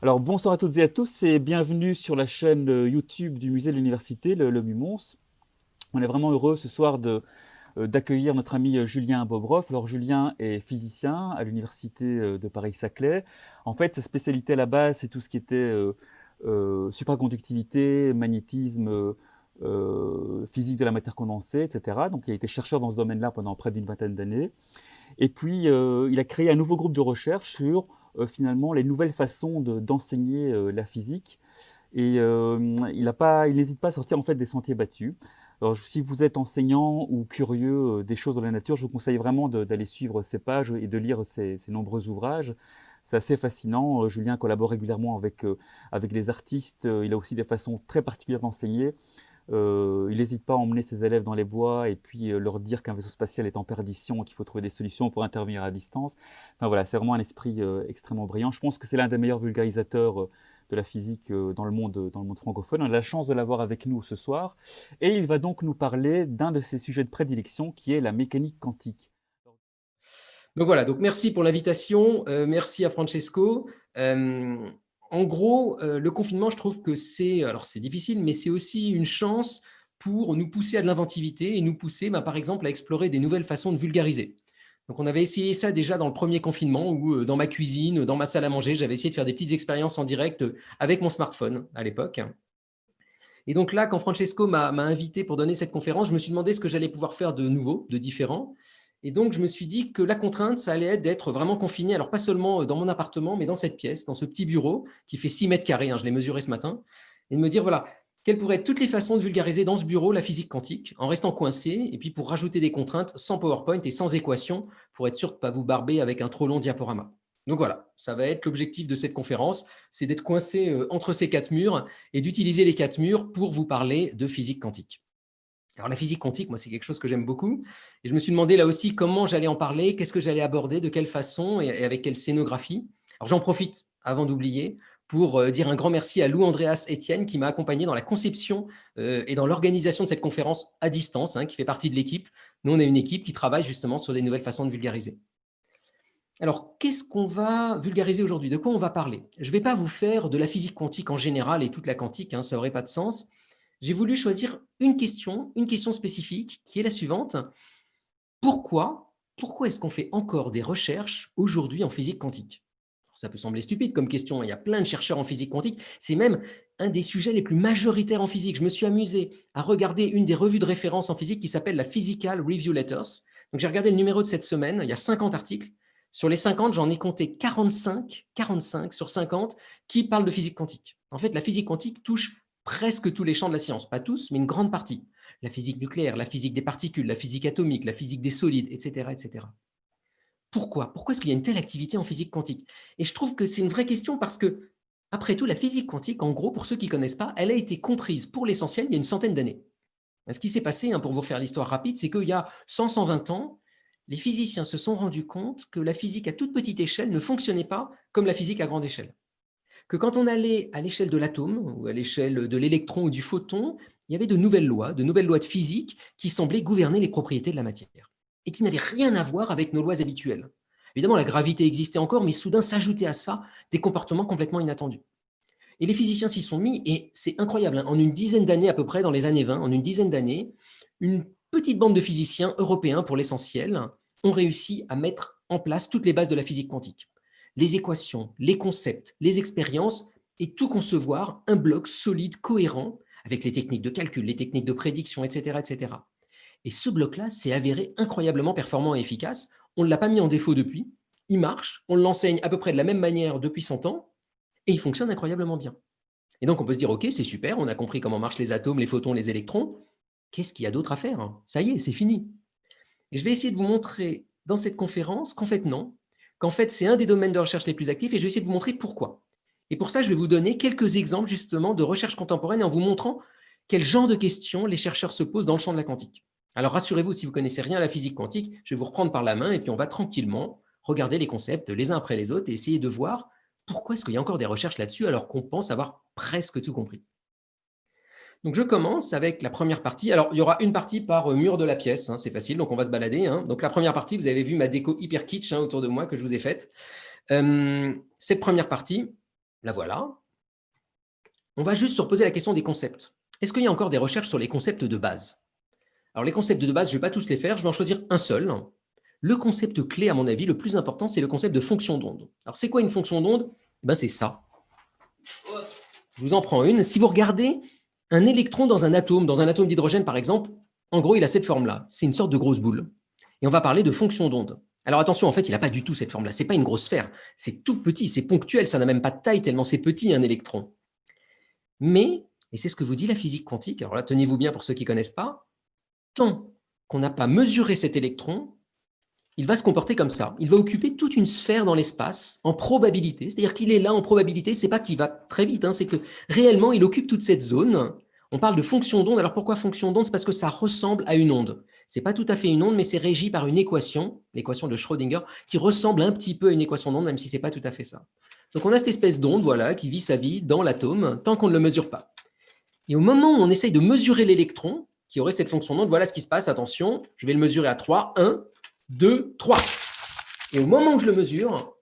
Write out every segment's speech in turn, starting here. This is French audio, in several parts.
Alors bonsoir à toutes et à tous et bienvenue sur la chaîne YouTube du musée de l'université, le MUMONS. On est vraiment heureux ce soir d'accueillir notre ami Julien Bobroff. Alors Julien est physicien à l'université de Paris-Saclay. En fait, sa spécialité à la base, c'est tout ce qui était supraconductivité, magnétisme, physique de la matière condensée, etc. Donc il a été chercheur dans ce domaine-là pendant près d'une vingtaine d'années. Et puis, il a créé un nouveau groupe de recherche sur finalement les nouvelles façons d'enseigner la physique. Et il n'hésite pas à sortir en fait des sentiers battus. Alors, si vous êtes enseignant ou curieux des choses de la nature, je vous conseille vraiment d'aller suivre ses pages et de lire ses nombreux ouvrages. C'est assez fascinant. Julien collabore régulièrement avec les artistes. Il a aussi des façons très particulières d'enseigner. Il n'hésite pas à emmener ses élèves dans les bois et puis leur dire qu'un vaisseau spatial est en perdition et qu'il faut trouver des solutions pour intervenir à distance. Enfin voilà, c'est vraiment un esprit extrêmement brillant. Je pense que c'est l'un des meilleurs vulgarisateurs de la physique dans le monde francophone. On a la chance de l'avoir avec nous ce soir et il va donc nous parler d'un de ses sujets de prédilection qui est la mécanique quantique. Donc voilà, donc merci pour l'invitation, merci à Francesco. En gros, le confinement, je trouve que c'est difficile, mais c'est aussi une chance pour nous pousser à de l'inventivité et nous pousser, par exemple, à explorer des nouvelles façons de vulgariser. Donc on avait essayé ça déjà dans le premier confinement où dans ma cuisine, dans ma salle à manger, j'avais essayé de faire des petites expériences en direct avec mon smartphone à l'époque. Et donc là, quand Francesco m'a invité pour donner cette conférence, je me suis demandé ce que j'allais pouvoir faire de nouveau, de différent. Et donc, je me suis dit que la contrainte, ça allait être d'être vraiment confiné, alors pas seulement dans mon appartement, mais dans cette pièce, dans ce petit bureau qui fait 6 mètres carrés, hein, je l'ai mesuré ce matin, et de me dire, voilà, quelles pourraient être toutes les façons de vulgariser dans ce bureau la physique quantique, en restant coincé, et puis pour rajouter des contraintes sans PowerPoint et sans équation, pour être sûr de ne pas vous barber avec un trop long diaporama. Donc voilà, ça va être l'objectif de cette conférence, c'est d'être coincé entre ces quatre murs et d'utiliser les quatre murs pour vous parler de physique quantique. Alors la physique quantique, moi, c'est quelque chose que j'aime beaucoup. Et je me suis demandé là aussi comment j'allais en parler, qu'est-ce que j'allais aborder, de quelle façon et avec quelle scénographie. Alors j'en profite, avant d'oublier, pour dire un grand merci à Lou-Andreas Etienne qui m'a accompagné dans la conception et dans l'organisation de cette conférence à distance, hein, qui fait partie de l'équipe. Nous, on est une équipe qui travaille justement sur des nouvelles façons de vulgariser. Alors, qu'est-ce qu'on va vulgariser aujourd'hui? De quoi on va parler? Je ne vais pas vous faire de la physique quantique en général et toute la quantique, hein, ça n'aurait pas de sens. J'ai voulu choisir une question spécifique, qui est la suivante. Pourquoi est-ce qu'on fait encore des recherches aujourd'hui en physique quantique? Ça peut sembler stupide comme question, il y a plein de chercheurs en physique quantique, c'est même un des sujets les plus majoritaires en physique. Je me suis amusé à regarder une des revues de référence en physique qui s'appelle la Physical Review Letters. Donc j'ai regardé le numéro de cette semaine, il y a 50 articles. Sur les 50, j'en ai compté 45 sur 50 qui parlent de physique quantique. En fait, la physique quantique touche presque tous les champs de la science, pas tous, mais une grande partie. La physique nucléaire, la physique des particules, la physique atomique, la physique des solides, etc. etc. Pourquoi est-ce qu'il y a une telle activité en physique quantique? Et je trouve que c'est une vraie question parce que, après tout, la physique quantique, en gros, pour ceux qui ne connaissent pas, elle a été comprise pour l'essentiel il y a une centaine d'années. Ce qui s'est passé, hein, pour vous faire l'histoire rapide, c'est qu'il y a 100-120 ans, les physiciens se sont rendus compte que la physique à toute petite échelle ne fonctionnait pas comme la physique à grande échelle. Que quand on allait à l'échelle de l'atome, ou à l'échelle de l'électron ou du photon, il y avait de nouvelles lois de physique qui semblaient gouverner les propriétés de la matière et qui n'avaient rien à voir avec nos lois habituelles. Évidemment, la gravité existait encore, mais soudain s'ajoutaient à ça des comportements complètement inattendus. Et les physiciens s'y sont mis, et c'est incroyable, hein, en une dizaine d'années à peu près, dans les années 20, en une dizaine d'années, une petite bande de physiciens européens, pour l'essentiel, ont réussi à mettre en place toutes les bases de la physique quantique. Les équations, les concepts, les expériences, et tout concevoir un bloc solide, cohérent, avec les techniques de calcul, les techniques de prédiction, etc. etc. Et ce bloc-là s'est avéré incroyablement performant et efficace. On ne l'a pas mis en défaut depuis. Il marche, on l'enseigne à peu près de la même manière depuis 100 ans, et il fonctionne incroyablement bien. Et donc, on peut se dire, OK, c'est super, on a compris comment marchent les atomes, les photons, les électrons. Qu'est-ce qu'il y a d'autre à faire? Ça y est, c'est fini. Et je vais essayer de vous montrer dans cette conférence qu'en fait, non, qu'en fait, c'est un des domaines de recherche les plus actifs, et je vais essayer de vous montrer pourquoi. Et pour ça, je vais vous donner quelques exemples justement de recherche contemporaine en vous montrant quel genre de questions les chercheurs se posent dans le champ de la quantique. Alors rassurez-vous, si vous ne connaissez rien à la physique quantique, je vais vous reprendre par la main et puis on va tranquillement regarder les concepts les uns après les autres et essayer de voir pourquoi est-ce qu'il y a encore des recherches là-dessus alors qu'on pense avoir presque tout compris. Donc je commence avec la première partie. Alors il y aura une partie par mur de la pièce, hein, c'est facile, donc on va se balader. Hein. Donc la première partie, vous avez vu ma déco hyper kitsch, hein, autour de moi que je vous ai faite. Cette première partie, la voilà. On va juste se reposer la question des concepts. Est-ce qu'il y a encore des recherches sur les concepts de base? Alors les concepts de base, je ne vais pas tous les faire, je vais en choisir un seul. Le concept clé, à mon avis, le plus important, c'est le concept de fonction d'onde. Alors c'est quoi une fonction d'onde? C'est ça. Je vous en prends une. Si vous regardez un électron dans un atome d'hydrogène par exemple, en gros, il a cette forme-là. C'est une sorte de grosse boule. Et on va parler de fonction d'onde. Alors attention, en fait, il n'a pas du tout cette forme-là. Ce n'est pas une grosse sphère. C'est tout petit, c'est ponctuel, ça n'a même pas de taille tellement c'est petit un électron. Mais, et c'est ce que vous dit la physique quantique, alors là, tenez-vous bien pour ceux qui ne connaissent pas, tant qu'on n'a pas mesuré cet électron, il va se comporter comme ça. Il va occuper toute une sphère dans l'espace en probabilité. C'est-à-dire qu'il est là en probabilité. C'est pas qu'il va très vite, c'est que réellement, il occupe toute cette zone. On parle de fonction d'onde. Alors pourquoi fonction d'onde? C'est parce que ça ressemble à une onde. C'est pas tout à fait une onde, mais c'est régi par une équation, l'équation de Schrödinger, qui ressemble un petit peu à une équation d'onde, même si c'est pas tout à fait ça. Donc on a cette espèce d'onde, voilà, qui vit sa vie dans l'atome tant qu'on ne le mesure pas. Et au moment où on essaye de mesurer l'électron, qui aurait cette fonction d'onde, voilà ce qui se passe. Attention, je vais le mesurer à 3. 1, 2, 3. Et au moment où je le mesure,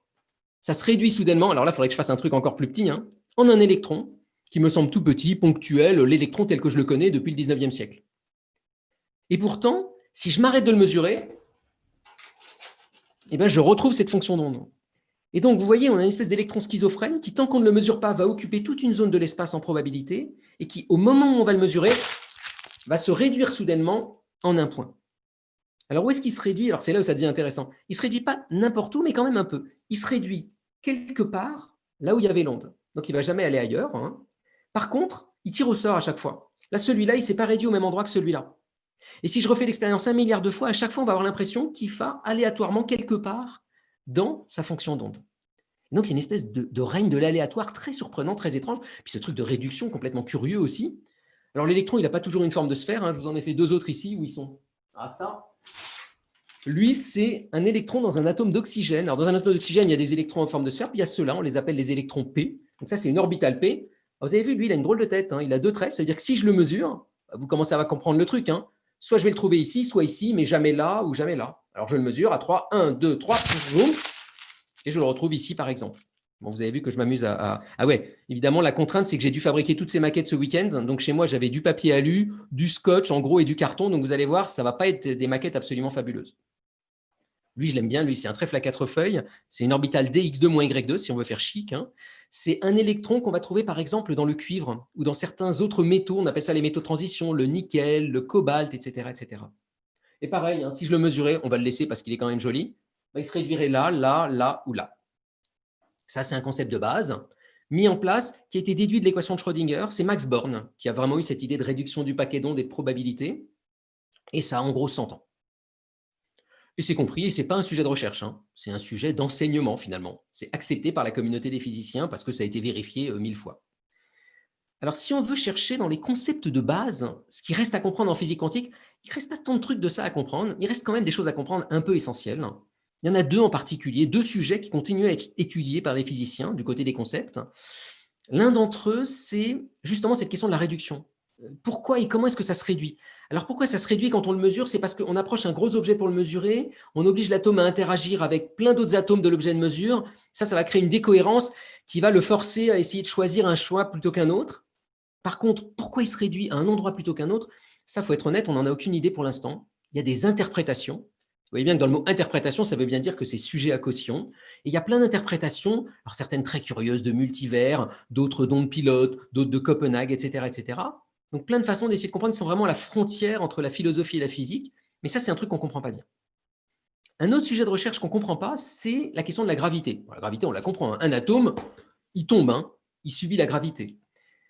ça se réduit soudainement, alors là, il faudrait que je fasse un truc encore plus petit, en un électron qui me semble tout petit, ponctuel, l'électron tel que je le connais depuis le 19e siècle. Et pourtant, si je m'arrête de le mesurer, je retrouve cette fonction d'onde. Et donc, vous voyez, on a une espèce d'électron schizophrène qui, tant qu'on ne le mesure pas, va occuper toute une zone de l'espace en probabilité et qui, au moment où on va le mesurer, va se réduire soudainement en un point. Alors, où est-ce qu'il se réduit? Alors, c'est là où ça devient intéressant. Il ne se réduit pas n'importe où, mais quand même un peu. Il se réduit quelque part, là où il y avait l'onde. Donc, il ne va jamais aller ailleurs. Par contre, il tire au sort à chaque fois. Là, celui-là, il ne s'est pas réduit au même endroit que celui-là. Et si je refais l'expérience 1 milliard de fois, à chaque fois, on va avoir l'impression qu'il va aléatoirement quelque part dans sa fonction d'onde. Donc, il y a une espèce de règne de l'aléatoire très surprenant, très étrange. Puis ce truc de réduction complètement curieux aussi. Alors, l'électron, il n'a pas toujours une forme de sphère. Je vous en ai fait 2 autres ici où ils sont. Ah, ça. Lui, c'est un électron dans un atome d'oxygène. Alors, dans un atome d'oxygène, il y a des électrons en forme de sphère, puis il y a ceux-là, on les appelle les électrons P. Donc, ça, c'est une orbitale P. Alors, vous avez vu, lui, il a une drôle de tête. Il a 2 traits. Ça veut dire que si je le mesure, vous commencez à comprendre le truc. Soit je vais le trouver ici, soit ici, mais jamais là ou jamais là. Alors, je le mesure à 3. 1, 2, 3. Et je le retrouve ici, par exemple. Bon, vous avez vu que je m'amuse à… Ah ouais, évidemment, la contrainte, c'est que j'ai dû fabriquer toutes ces maquettes ce week-end. Donc, chez moi, j'avais du papier alu, du scotch, en gros, et du carton. Donc, vous allez voir, ça ne va pas être des maquettes absolument fabuleuses. Lui, je l'aime bien. Lui, c'est un trèfle à 4 feuilles. C'est une orbitale dx2-y2, si on veut faire chic. C'est un électron qu'on va trouver, par exemple, dans le cuivre ou dans certains autres métaux. On appelle ça les métaux de transition, le nickel, le cobalt, etc. etc. Et pareil, si je le mesurais, on va le laisser parce qu'il est quand même joli, il se réduirait là, là, là ou là. Ça, c'est un concept de base mis en place, qui a été déduit de l'équation de Schrödinger. C'est Max Born qui a vraiment eu cette idée de réduction du paquet d'ondes et de probabilité. Et ça a en gros 100 ans. Et c'est compris, et ce n'est pas un sujet de recherche, c'est un sujet d'enseignement finalement. C'est accepté par la communauté des physiciens parce que ça a été vérifié 1000 fois. Alors si on veut chercher dans les concepts de base, ce qui reste à comprendre en physique quantique, il ne reste pas tant de trucs de ça à comprendre, il reste quand même des choses à comprendre un peu essentielles. Il y en a 2 en particulier, 2 sujets qui continuent à être étudiés par les physiciens du côté des concepts. L'un d'entre eux, c'est justement cette question de la réduction. Pourquoi et comment est-ce que ça se réduit? Alors pourquoi ça se réduit quand on le mesure? C'est parce qu'on approche un gros objet pour le mesurer, on oblige l'atome à interagir avec plein d'autres atomes de l'objet de mesure. Ça va créer une décohérence qui va le forcer à essayer de choisir un choix plutôt qu'un autre. Par contre, pourquoi il se réduit à un endroit plutôt qu'un autre? Ça, il faut être honnête, on n'en a aucune idée pour l'instant. Il y a des interprétations. Vous voyez bien que dans le mot interprétation, ça veut bien dire que c'est sujet à caution. Et il y a plein d'interprétations, alors certaines très curieuses de multivers, d'autres d'ondes pilotes, d'autres de Copenhague, etc., etc. Donc plein de façons d'essayer de comprendre qui sont vraiment la frontière entre la philosophie et la physique. Mais ça, c'est un truc qu'on ne comprend pas bien. Un autre sujet de recherche qu'on ne comprend pas, c'est la question de la gravité. Bon, la gravité, on la comprend. Un atome, il tombe, il subit la gravité.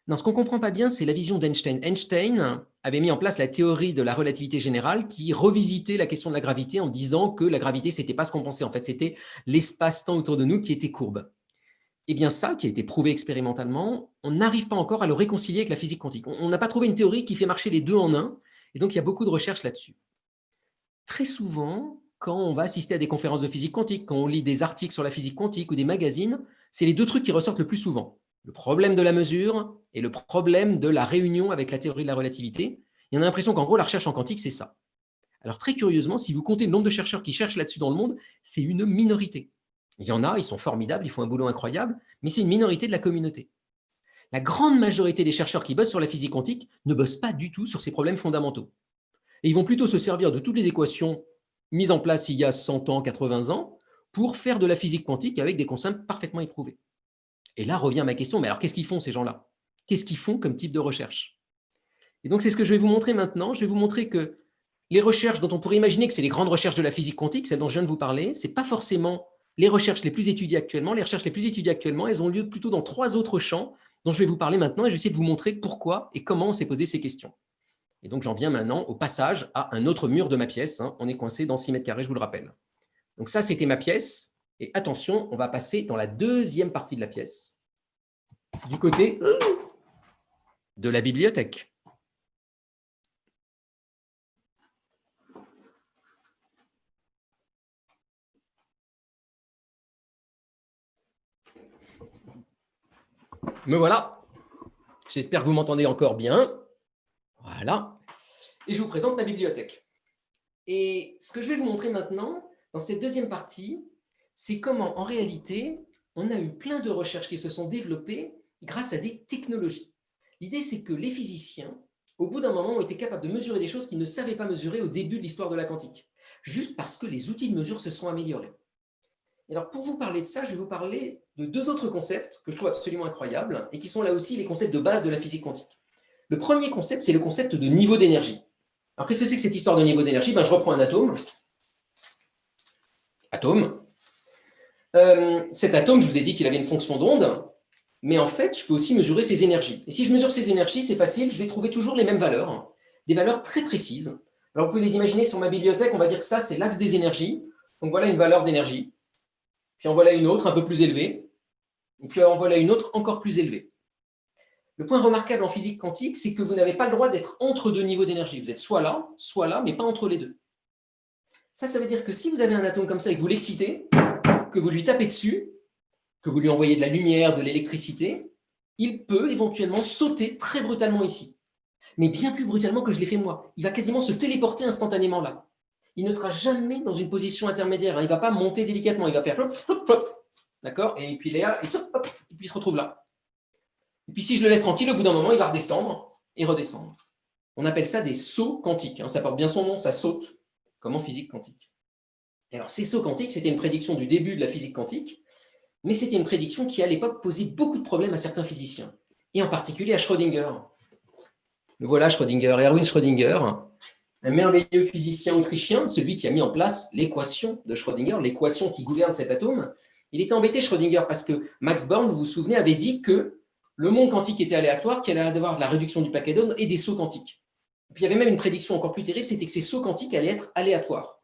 Non, ce qu'on ne comprend pas bien, c'est la vision d'Einstein. Einstein avait mis en place la théorie de la relativité générale qui revisitait la question de la gravité en disant que la gravité, ce n'était pas ce qu'on pensait. En fait, c'était l'espace-temps autour de nous qui était courbe. Eh bien, ça, qui a été prouvé expérimentalement, on n'arrive pas encore à le réconcilier avec la physique quantique. On n'a pas trouvé une théorie qui fait marcher les deux en un, et donc il y a beaucoup de recherches là-dessus. Très souvent, quand on va assister à des conférences de physique quantique, quand on lit des articles sur la physique quantique ou des magazines, c'est les 2 trucs qui ressortent le plus souvent. Le problème de la mesure et le problème de la réunion avec la théorie de la relativité. Et on a l'impression qu'en gros, la recherche en quantique, c'est ça. Alors très curieusement, si vous comptez le nombre de chercheurs qui cherchent là-dessus dans le monde, c'est une minorité. Il y en a, ils sont formidables, ils font un boulot incroyable, mais c'est une minorité de la communauté. La grande majorité des chercheurs qui bossent sur la physique quantique ne bossent pas du tout sur ces problèmes fondamentaux. Et ils vont plutôt se servir de toutes les équations mises en place il y a 100 ans, 80 ans, pour faire de la physique quantique avec des concepts parfaitement éprouvés. Et là revient ma question, mais alors qu'est-ce qu'ils font ces gens-là? Qu'est-ce qu'ils font comme type de recherche? Et donc c'est ce que je vais vous montrer maintenant. Je vais vous montrer que les recherches dont on pourrait imaginer que c'est les grandes recherches de la physique quantique, celles dont je viens de vous parler, ce n'est pas forcément les recherches les plus étudiées actuellement. Les recherches les plus étudiées actuellement, elles ont lieu plutôt dans 3 autres champs dont je vais vous parler maintenant et je vais essayer de vous montrer pourquoi et comment on s'est posé ces questions. Et donc j'en viens maintenant au passage à un autre mur de ma pièce. On est coincé dans 6 mètres carrés, je vous le rappelle. Donc ça, c'était ma pièce. Et attention, on va passer dans la deuxième partie de la pièce, du côté de la bibliothèque. Me voilà. J'espère que vous m'entendez encore bien. Voilà. Et je vous présente ma bibliothèque. Et ce que je vais vous montrer maintenant, dans cette deuxième partie, c'est comment, en réalité, on a eu plein de recherches qui se sont développées grâce à des technologies. L'idée, c'est que les physiciens, au bout d'un moment, ont été capables de mesurer des choses qu'ils ne savaient pas mesurer au début de l'histoire de la quantique, juste parce que les outils de mesure se sont améliorés. Et alors, pour vous parler de ça, je vais vous parler de 2 autres concepts que je trouve absolument incroyables et qui sont là aussi les concepts de base de la physique quantique. Le premier concept, c'est le concept de niveau d'énergie. Alors, qu'est-ce que c'est que cette histoire de niveau d'énergie? Je reprends un atome. Cet atome, je vous ai dit qu'il avait une fonction d'onde, mais en fait, je peux aussi mesurer ses énergies. Et si je mesure ses énergies, c'est facile, je vais trouver toujours les mêmes valeurs, des valeurs très précises. Alors, vous pouvez les imaginer sur ma bibliothèque, on va dire que ça, c'est l'axe des énergies. Donc, voilà une valeur d'énergie. Puis en voilà une autre un peu plus élevée. Et puis en voilà une autre encore plus élevée. Le point remarquable en physique quantique, c'est que vous n'avez pas le droit d'être entre 2 niveaux d'énergie. Vous êtes soit là, mais pas entre les deux. Ça veut dire que si vous avez un atome comme ça et que vous l'excitez, que vous lui tapez dessus, que vous lui envoyez de la lumière, de l'électricité, il peut éventuellement sauter très brutalement ici. Mais bien plus brutalement que je l'ai fait moi. Il va quasiment se téléporter instantanément là. Il ne sera jamais dans une position intermédiaire. Il ne va pas monter délicatement. Il va faire plop, plop, plop. D'accord? Et puis il est là, et puis il se retrouve là. Et puis si je le laisse tranquille, au bout d'un moment, il va redescendre et redescendre. On appelle ça des sauts quantiques. Ça porte bien son nom, ça saute, comme en physique quantique. Et alors ces sauts quantiques, c'était une prédiction du début de la physique quantique, mais c'était une prédiction qui, à l'époque, posait beaucoup de problèmes à certains physiciens, et en particulier à Schrödinger. Le voilà, Schrödinger, Erwin Schrödinger, un merveilleux physicien autrichien, celui qui a mis en place l'équation de Schrödinger, l'équation qui gouverne cet atome. Il était embêté, Schrödinger, parce que Max Born, vous vous souvenez, avait dit que le monde quantique était aléatoire, qu'il allait avoir de la réduction du paquet d'ondes et des sauts quantiques. Et puis il y avait même une prédiction encore plus terrible, c'était que ces sauts quantiques allaient être aléatoires.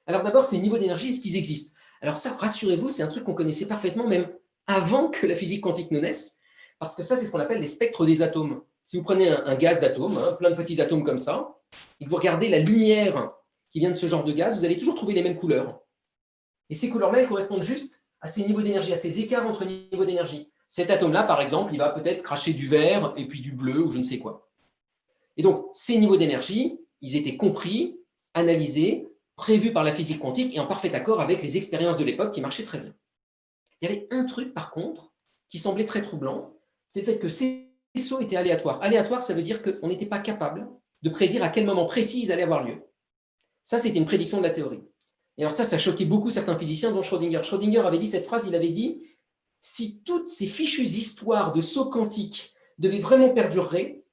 Alors d'abord, ces niveaux d'énergie, est-ce qu'ils existent? Alors ça, rassurez-vous, c'est un truc qu'on connaissait parfaitement même avant que la physique quantique ne naisse, parce que ça, c'est ce qu'on appelle les spectres des atomes. Si vous prenez un gaz d'atomes, plein de petits atomes comme ça, et que vous regardez la lumière qui vient de ce genre de gaz, vous allez toujours trouver les mêmes couleurs. Et ces couleurs-là, elles correspondent juste à ces niveaux d'énergie, à ces écarts entre niveaux d'énergie. Cet atome-là, par exemple, il va peut-être cracher du vert et puis du bleu ou je ne sais quoi. Et donc, ces niveaux d'énergie, ils étaient compris, analysés, prévus par la physique quantique et en parfait accord avec les expériences de l'époque qui marchaient très bien. Il y avait un truc, par contre, qui semblait très troublant, c'est le fait que ces sauts étaient aléatoires. Aléatoire, ça veut dire qu'on n'était pas capable de prédire à quel moment précis ils allaient avoir lieu. Ça, c'était une prédiction de la théorie. Et alors ça choquait beaucoup certains physiciens, dont Schrödinger. Schrödinger avait dit cette phrase, il avait dit « Si toutes ces fichues histoires de sauts quantiques devaient vraiment perdurer,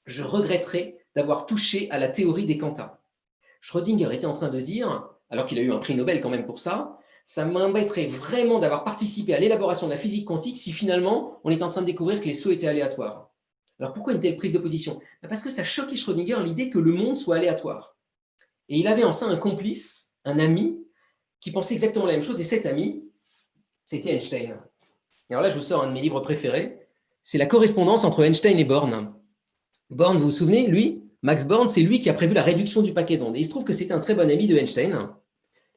je regretterais d'avoir touché à la théorie des quanta. » Schrödinger était en train de dire, alors qu'il a eu un prix Nobel quand même pour ça, ça m'embêterait vraiment d'avoir participé à l'élaboration de la physique quantique si finalement on est en train de découvrir que les sauts étaient aléatoires. Alors pourquoi une telle prise de position? Parce que ça choquait Schrödinger l'idée que le monde soit aléatoire. Et il avait en ça un complice, un ami, qui pensait exactement la même chose, et cet ami, c'était Einstein. Et alors là, je vous sors un de mes livres préférés, c'est la correspondance entre Einstein et Born. Born, vous vous souvenez, lui, Max Born, c'est lui qui a prévu la réduction du paquet d'ondes. Et il se trouve que c'était un très bon ami de Einstein.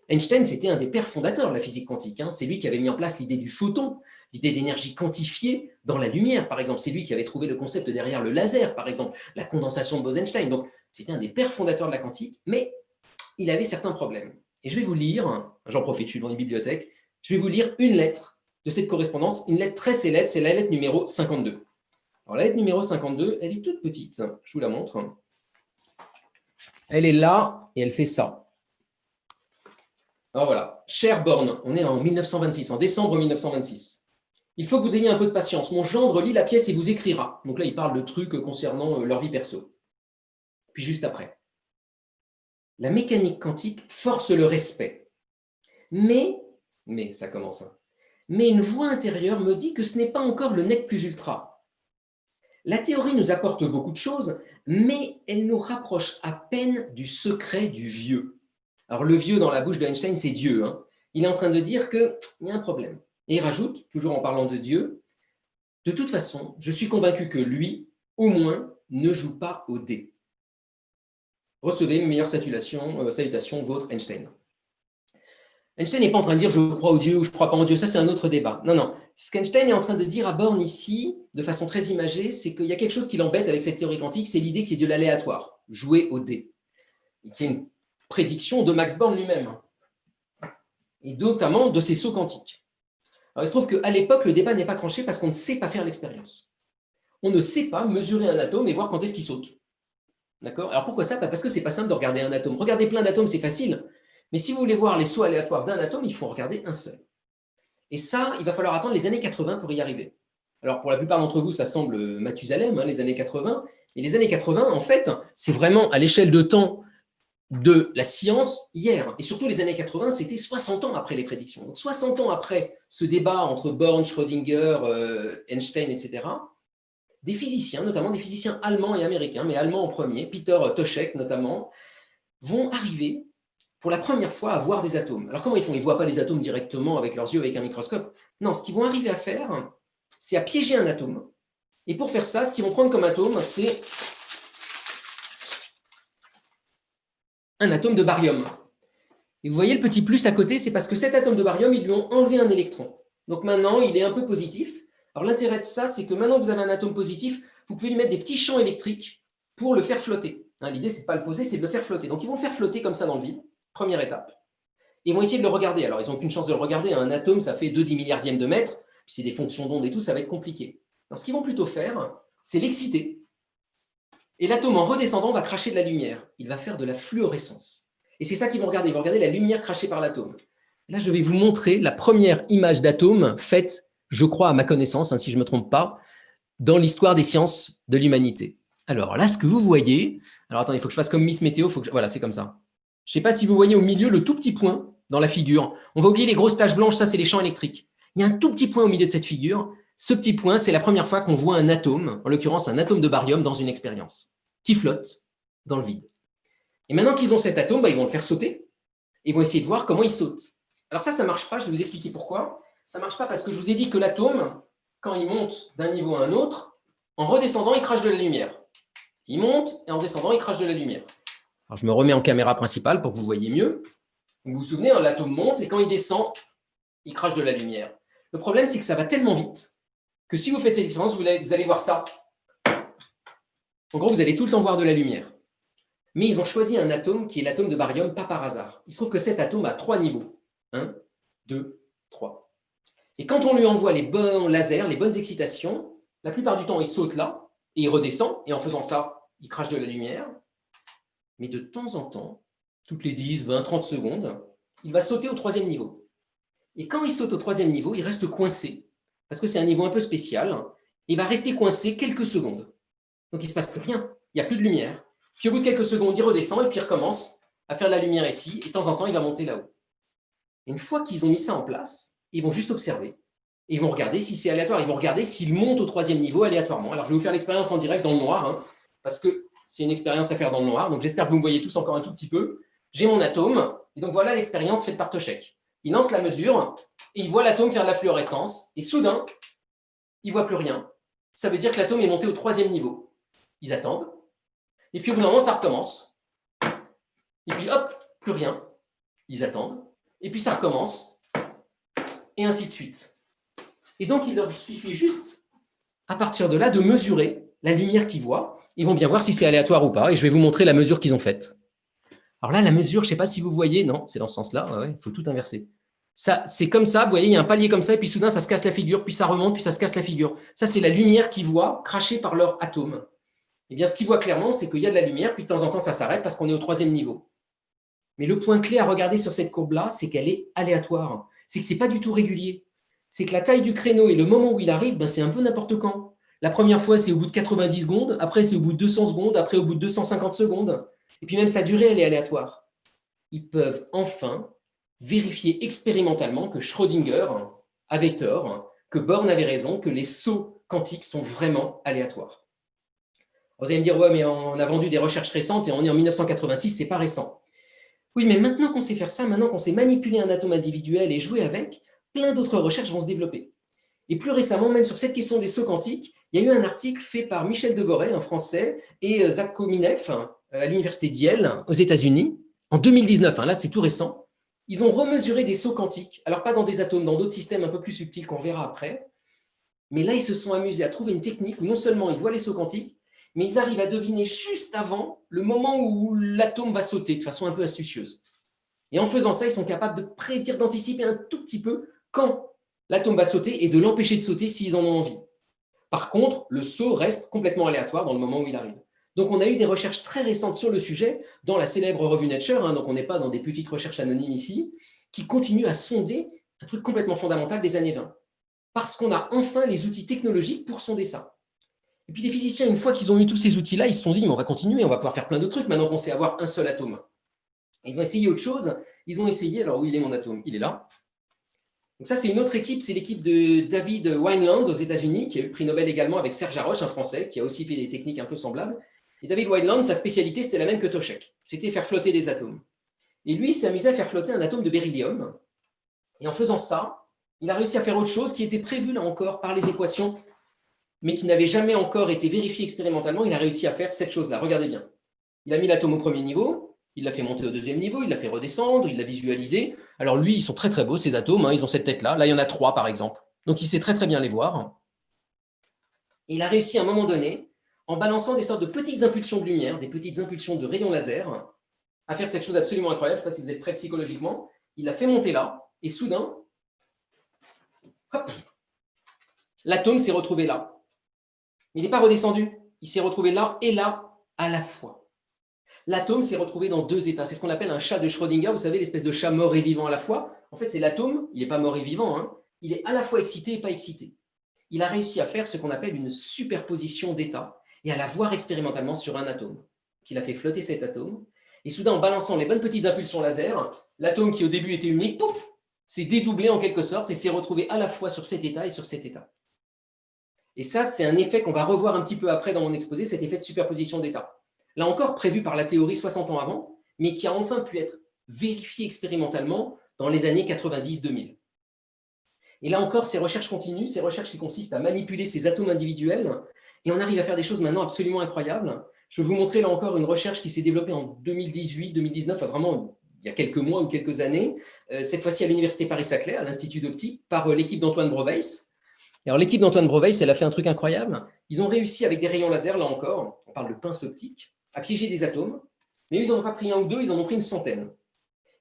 Einstein, c'était un des pères fondateurs de la physique quantique. C'est lui qui avait mis en place l'idée du photon, l'idée d'énergie quantifiée dans la lumière, par exemple. C'est lui qui avait trouvé le concept derrière le laser, par exemple, la condensation de Bose-Einstein. Donc, c'était un des pères fondateurs de la quantique, mais il avait certains problèmes. Et je vais vous lire, j'en profite, je suis dans une bibliothèque, Je vais vous lire une lettre de cette correspondance, une lettre très célèbre, c'est la lettre numéro 52. Alors, la lettre numéro 52, elle est toute petite, je vous la montre. Elle est là et elle fait ça. Alors voilà, cher Borne, on est en 1926, en décembre 1926. Il faut que vous ayez un peu de patience. Mon gendre lit la pièce et vous écrira. Donc là, il parle de trucs concernant leur vie perso. Puis juste après. La mécanique quantique force le respect. Mais ça commence. Mais une voix intérieure me dit que ce n'est pas encore le nec plus ultra. La théorie nous apporte beaucoup de choses, mais elle nous rapproche à peine du secret du vieux. Alors le vieux dans la bouche d'Einstein, c'est Dieu. Il est en train de dire qu'il y a un problème. Et il rajoute, toujours en parlant de Dieu, de toute façon, je suis convaincu que lui, au moins, ne joue pas au dé. Recevez mes meilleures salutations, votre Einstein. Einstein n'est pas en train de dire je crois au Dieu ou je ne crois pas en Dieu, ça c'est un autre débat. Non, non. Ce qu'Einstein est en train de dire à Born ici, de façon très imagée, c'est qu'il y a quelque chose qui l'embête avec cette théorie quantique, c'est l'idée qu'il y ait de l'aléatoire, jouer au dé. Et qu'il y ait une prédiction de Max Born lui-même, et notamment de ses sauts quantiques. Alors il se trouve qu'à l'époque, le débat n'est pas tranché parce qu'on ne sait pas faire l'expérience. On ne sait pas mesurer un atome et voir quand est-ce qu'il saute. D'accord? Alors pourquoi ça? Parce que c'est pas simple de regarder un atome. Regarder plein d'atomes, c'est facile. Mais si vous voulez voir les sauts aléatoires d'un atome, il faut regarder un seul. Et ça, il va falloir attendre les années 80 pour y arriver. Alors pour la plupart d'entre vous, ça semble Mathusalem, les années 80. Et les années 80, en fait, c'est vraiment à l'échelle de temps de la science hier. Et surtout les années 80, c'était 60 ans après les prédictions. Donc 60 ans après ce débat entre Born, Schrödinger, Einstein, etc., des physiciens, notamment des physiciens allemands et américains, mais allemands en premier, Peter Toshek notamment, vont arriver pour la première fois à voir des atomes. Alors comment ils font? Ils ne voient pas les atomes directement avec leurs yeux, avec un microscope. Non, ce qu'ils vont arriver à faire, c'est à piéger un atome. Et pour faire ça, ce qu'ils vont prendre comme atome, c'est un atome de barium. Et vous voyez le petit plus à côté, c'est parce que cet atome de barium, ils lui ont enlevé un électron. Donc maintenant, il est un peu positif. Alors l'intérêt de ça, c'est que maintenant que vous avez un atome positif, vous pouvez lui mettre des petits champs électriques pour le faire flotter. L'idée, c'est pas le poser, c'est de le faire flotter. Donc ils vont le faire flotter comme ça dans le vide, première étape. Ils vont essayer de le regarder. Alors ils n'ont aucune chance de le regarder. Un atome, ça fait 2/10 milliardième de mètre. Puis c'est des fonctions d'onde et tout, ça va être compliqué. Alors ce qu'ils vont plutôt faire, c'est l'exciter. Et l'atome, en redescendant, va cracher de la lumière. Il va faire de la fluorescence. Et c'est ça qu'ils vont regarder. Ils vont regarder la lumière crachée par l'atome. Là, je vais vous montrer la première image d'atome faite, je crois, à ma connaissance, si je ne me trompe pas, dans l'histoire des sciences de l'humanité. Alors là, ce que vous voyez... Alors attendez, il faut que je fasse comme Miss Météo. Voilà, c'est comme ça. Je ne sais pas si vous voyez au milieu le tout petit point dans la figure. On va oublier les grosses taches blanches, ça, c'est les champs électriques. Il y a un tout petit point au milieu de cette figure. Ce petit point, c'est la première fois qu'on voit un atome, en l'occurrence un atome de barium, dans une expérience, qui flotte dans le vide. Et maintenant qu'ils ont cet atome, ils vont le faire sauter. Et ils vont essayer de voir comment il saute. Alors ça ne marche pas. Je vais vous expliquer pourquoi. Ça ne marche pas parce que je vous ai dit que l'atome, quand il monte d'un niveau à un autre, en redescendant, il crache de la lumière. Il monte et en descendant, il crache de la lumière. Alors je me remets en caméra principale pour que vous voyez mieux. Vous vous souvenez, l'atome monte et quand il descend, il crache de la lumière. Le problème, c'est que ça va tellement vite que si vous faites cette expérience, vous allez voir ça. En gros, vous allez tout le temps voir de la lumière. Mais ils ont choisi un atome qui est l'atome de barium, pas par hasard. Il se trouve que cet atome a 3 niveaux. 1, 2, 3. Et quand on lui envoie les bons lasers, les bonnes excitations, la plupart du temps, il saute là et il redescend. Et en faisant ça, il crache de la lumière. Mais de temps en temps, toutes les 10, 20, 30 secondes, il va sauter au 3e niveau. Et quand il saute au 3e niveau, il reste coincé, parce que c'est un niveau un peu spécial. Il va rester coincé quelques secondes. Donc il ne se passe plus rien, il n'y a plus de lumière. Puis au bout de quelques secondes, il redescend et puis il recommence à faire de la lumière ici. Et de temps en temps, il va monter là-haut. Une fois qu'ils ont mis ça en place, ils vont juste observer. Et ils vont regarder si c'est aléatoire. Ils vont regarder s'il monte au 3e niveau aléatoirement. Alors je vais vous faire l'expérience en direct dans le noir, parce que c'est une expérience à faire dans le noir. Donc j'espère que vous me voyez tous encore un tout petit peu. J'ai mon atome. Et donc voilà l'expérience faite par Toshek. Il lance la mesure et il voit l'atome faire de la fluorescence. Et soudain, il ne voit plus rien. Ça veut dire que l'atome est monté au 3e niveau. Ils attendent. Et puis au bout d'un moment, ça recommence. Et puis hop, plus rien. Ils attendent. Et puis ça recommence. Et ainsi de suite. Et donc, il leur suffit juste, à partir de là, de mesurer la lumière qu'ils voient. Ils vont bien voir si c'est aléatoire ou pas. Et je vais vous montrer la mesure qu'ils ont faite. Alors là, la mesure, je ne sais pas si vous voyez. Non, c'est dans ce sens-là. Il faut tout inverser. Ça, c'est comme ça, vous voyez, il y a un palier comme ça, et puis soudain, ça se casse la figure, puis ça remonte, puis ça se casse la figure. Ça, c'est la lumière qu'ils voient crachée par leur atome. Eh bien, ce qu'ils voient clairement, c'est qu'il y a de la lumière, puis de temps en temps, ça s'arrête parce qu'on est au 3e niveau. Mais le point clé à regarder sur cette courbe-là, c'est qu'elle est aléatoire. C'est que ce n'est pas du tout régulier. C'est que la taille du créneau et le moment où il arrive, ben, c'est un peu n'importe quand. La première fois, c'est au bout de 90 secondes, après, c'est au bout de 200 secondes, après, au bout de 250 secondes. Et puis même sa durée, elle est aléatoire. Ils peuvent enfin vérifier expérimentalement que Schrödinger avait tort, que Born avait raison, que les sauts quantiques sont vraiment aléatoires. Vous allez me dire, ouais, mais on a vendu des recherches récentes et on est en 1986, c'est pas récent. Oui, mais maintenant qu'on sait faire ça, maintenant qu'on sait manipuler un atome individuel et jouer avec, plein d'autres recherches vont se développer. Et plus récemment, même sur cette question des sauts quantiques, il y a eu un article fait par Michel Devoret, un Français, et Zach Komineff à l'université d'Yale, aux États-Unis, en 2019. Là, c'est tout récent. Ils ont remesuré des sauts quantiques. Alors, pas dans des atomes, dans d'autres systèmes un peu plus subtils qu'on verra après. Mais là, ils se sont amusés à trouver une technique où non seulement ils voient les sauts quantiques, mais ils arrivent à deviner juste avant le moment où l'atome va sauter de façon un peu astucieuse. Et en faisant ça, ils sont capables de prédire, d'anticiper un tout petit peu quand l'atome va sauter et de l'empêcher de sauter s'ils en ont envie. Par contre, le saut reste complètement aléatoire dans le moment où il arrive. Donc, on a eu des recherches très récentes sur le sujet dans la célèbre revue Nature, donc on n'est pas dans des petites recherches anonymes ici, qui continuent à sonder un truc complètement fondamental des années 20. Parce qu'on a enfin les outils technologiques pour sonder ça. Et puis les physiciens, une fois qu'ils ont eu tous ces outils-là, ils se sont dit, mais on va continuer, on va pouvoir faire plein d'autres trucs maintenant qu'on sait avoir un seul atome. Ils ont essayé autre chose. Ils ont essayé, alors où il est mon atome? Il est là. Donc ça, c'est une autre équipe, c'est l'équipe de David Wineland aux États-Unis, qui a eu le prix Nobel également avec Serge Haroche, un Français, qui a aussi fait des techniques un peu semblables. Et David Wineland, sa spécialité, c'était la même que Toshek. C'était faire flotter des atomes. Et lui, il s'est amusé à faire flotter un atome de beryllium. Et en faisant ça, il a réussi à faire autre chose qui était prévu là encore par les équations, mais qui n'avait jamais encore été vérifié expérimentalement. Il a réussi à faire cette chose-là. Regardez bien. Il a mis l'atome au premier niveau, il l'a fait monter au deuxième niveau, il l'a fait redescendre, il l'a visualisé. Alors lui, ils sont très très beaux, ces atomes, ils ont cette tête-là. Là, il y en a 3 par exemple. Donc il sait très très bien les voir. Et il a réussi à un moment donné, en balançant des sortes de petites impulsions de lumière, des petites impulsions de rayons laser, à faire cette chose absolument incroyable. Je ne sais pas si vous êtes prêts psychologiquement. Il l'a fait monter là, et soudain, hop, l'atome s'est retrouvé là. Il n'est pas redescendu, il s'est retrouvé là et là à la fois. L'atome s'est retrouvé dans 2 états. C'est ce qu'on appelle un chat de Schrödinger, vous savez, l'espèce de chat mort et vivant à la fois. En fait, c'est l'atome, il n'est pas mort et vivant, il est à la fois excité et pas excité. Il a réussi à faire ce qu'on appelle une superposition d'états et à la voir expérimentalement sur un atome. Il a fait flotter cet atome, et soudain, en balançant les bonnes petites impulsions laser, l'atome qui au début était unique, pouf, s'est dédoublé en quelque sorte et s'est retrouvé à la fois sur cet état et sur cet état. Et ça, c'est un effet qu'on va revoir un petit peu après dans mon exposé, cet effet de superposition d'états. Là encore, prévu par la théorie 60 ans avant, mais qui a enfin pu être vérifié expérimentalement dans les années 90-2000. Et là encore, ces recherches continuent, ces recherches qui consistent à manipuler ces atomes individuels, et on arrive à faire des choses maintenant absolument incroyables. Je vais vous montrer là encore une recherche qui s'est développée en 2018-2019, vraiment il y a quelques mois ou quelques années, cette fois-ci à l'Université Paris-Saclay, à l'Institut d'optique, par l'équipe d'Antoine Broveis. Alors l'équipe d'Antoine Broveis, elle a fait un truc incroyable. Ils ont réussi avec des rayons laser, là encore, on parle de pince optique, à piéger des atomes, mais ils n'en ont pas pris un ou deux, ils en ont pris une centaine.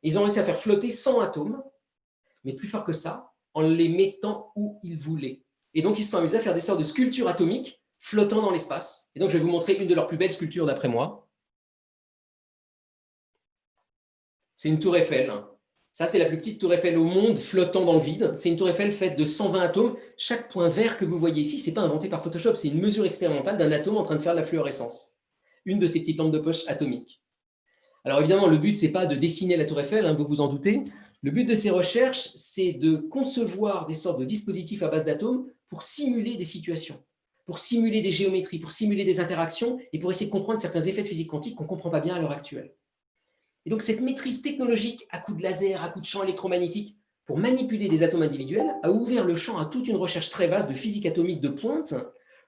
Ils ont réussi à faire flotter 100 atomes, mais plus fort que ça, en les mettant où ils voulaient. Et donc ils se sont amusés à faire des sortes de sculptures atomiques flottant dans l'espace. Et donc je vais vous montrer une de leurs plus belles sculptures d'après moi. C'est une tour Eiffel. Ça, c'est la plus petite tour Eiffel au monde flottant dans le vide. C'est une tour Eiffel faite de 120 atomes. Chaque point vert que vous voyez ici, ce n'est pas inventé par Photoshop, c'est une mesure expérimentale d'un atome en train de faire de la fluorescence. Une de ces petites lampes de poche atomiques. Alors évidemment, le but, ce n'est pas de dessiner la tour Eiffel, vous vous en doutez. Le but de ces recherches, c'est de concevoir des sortes de dispositifs à base d'atomes pour simuler des situations, pour simuler des géométries, pour simuler des interactions et pour essayer de comprendre certains effets de physique quantique qu'on ne comprend pas bien à l'heure actuelle. Et donc cette maîtrise technologique à coups de laser, à coups de champ électromagnétique, pour manipuler des atomes individuels, a ouvert le champ à toute une recherche très vaste de physique atomique de pointe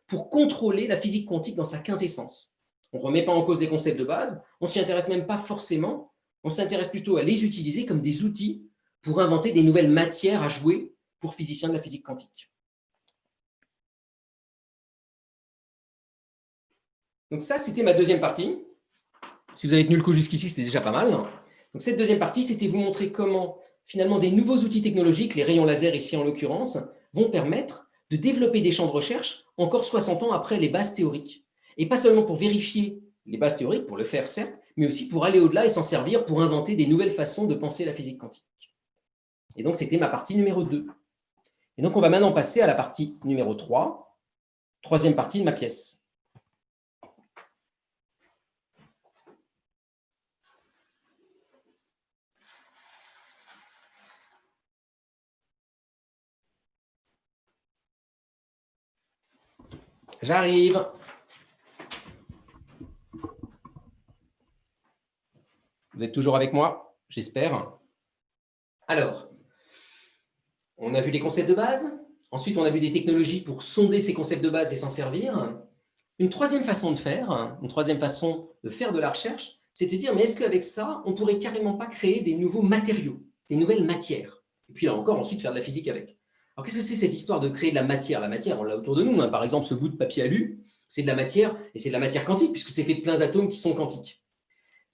pour contrôler la physique quantique dans sa quintessence. On ne remet pas en cause les concepts de base, on ne s'y intéresse même pas forcément, on s'intéresse plutôt à les utiliser comme des outils pour inventer des nouvelles matières à jouer pour physiciens de la physique quantique. Donc ça, c'était ma deuxième partie. Si vous avez tenu le coup jusqu'ici, c'était déjà pas mal. Donc cette deuxième partie, c'était vous montrer comment finalement, des nouveaux outils technologiques, les rayons laser ici en l'occurrence, vont permettre de développer des champs de recherche encore 60 ans après les bases théoriques. Et pas seulement pour vérifier les bases théoriques, pour le faire certes, mais aussi pour aller au-delà et s'en servir pour inventer des nouvelles façons de penser la physique quantique. Et donc, c'était ma partie numéro 2. Et donc, on va maintenant passer à la partie numéro 3, troisième partie de ma pièce. J'arrive. Vous êtes toujours avec moi, j'espère. Alors, on a vu les concepts de base. Ensuite, on a vu des technologies pour sonder ces concepts de base et s'en servir. Une troisième façon de faire, de la recherche, c'est de dire, mais est-ce qu'avec ça, on pourrait carrément pas créer des nouveaux matériaux, des nouvelles matières? Et puis là encore, ensuite, faire de la physique avec. Alors, qu'est-ce que c'est cette histoire de créer de la matière? La matière, on l'a autour de nous. Hein. Par exemple, ce bout de papier alu, c'est de la matière, et c'est de la matière quantique, puisque c'est fait de plein d'atomes qui sont quantiques.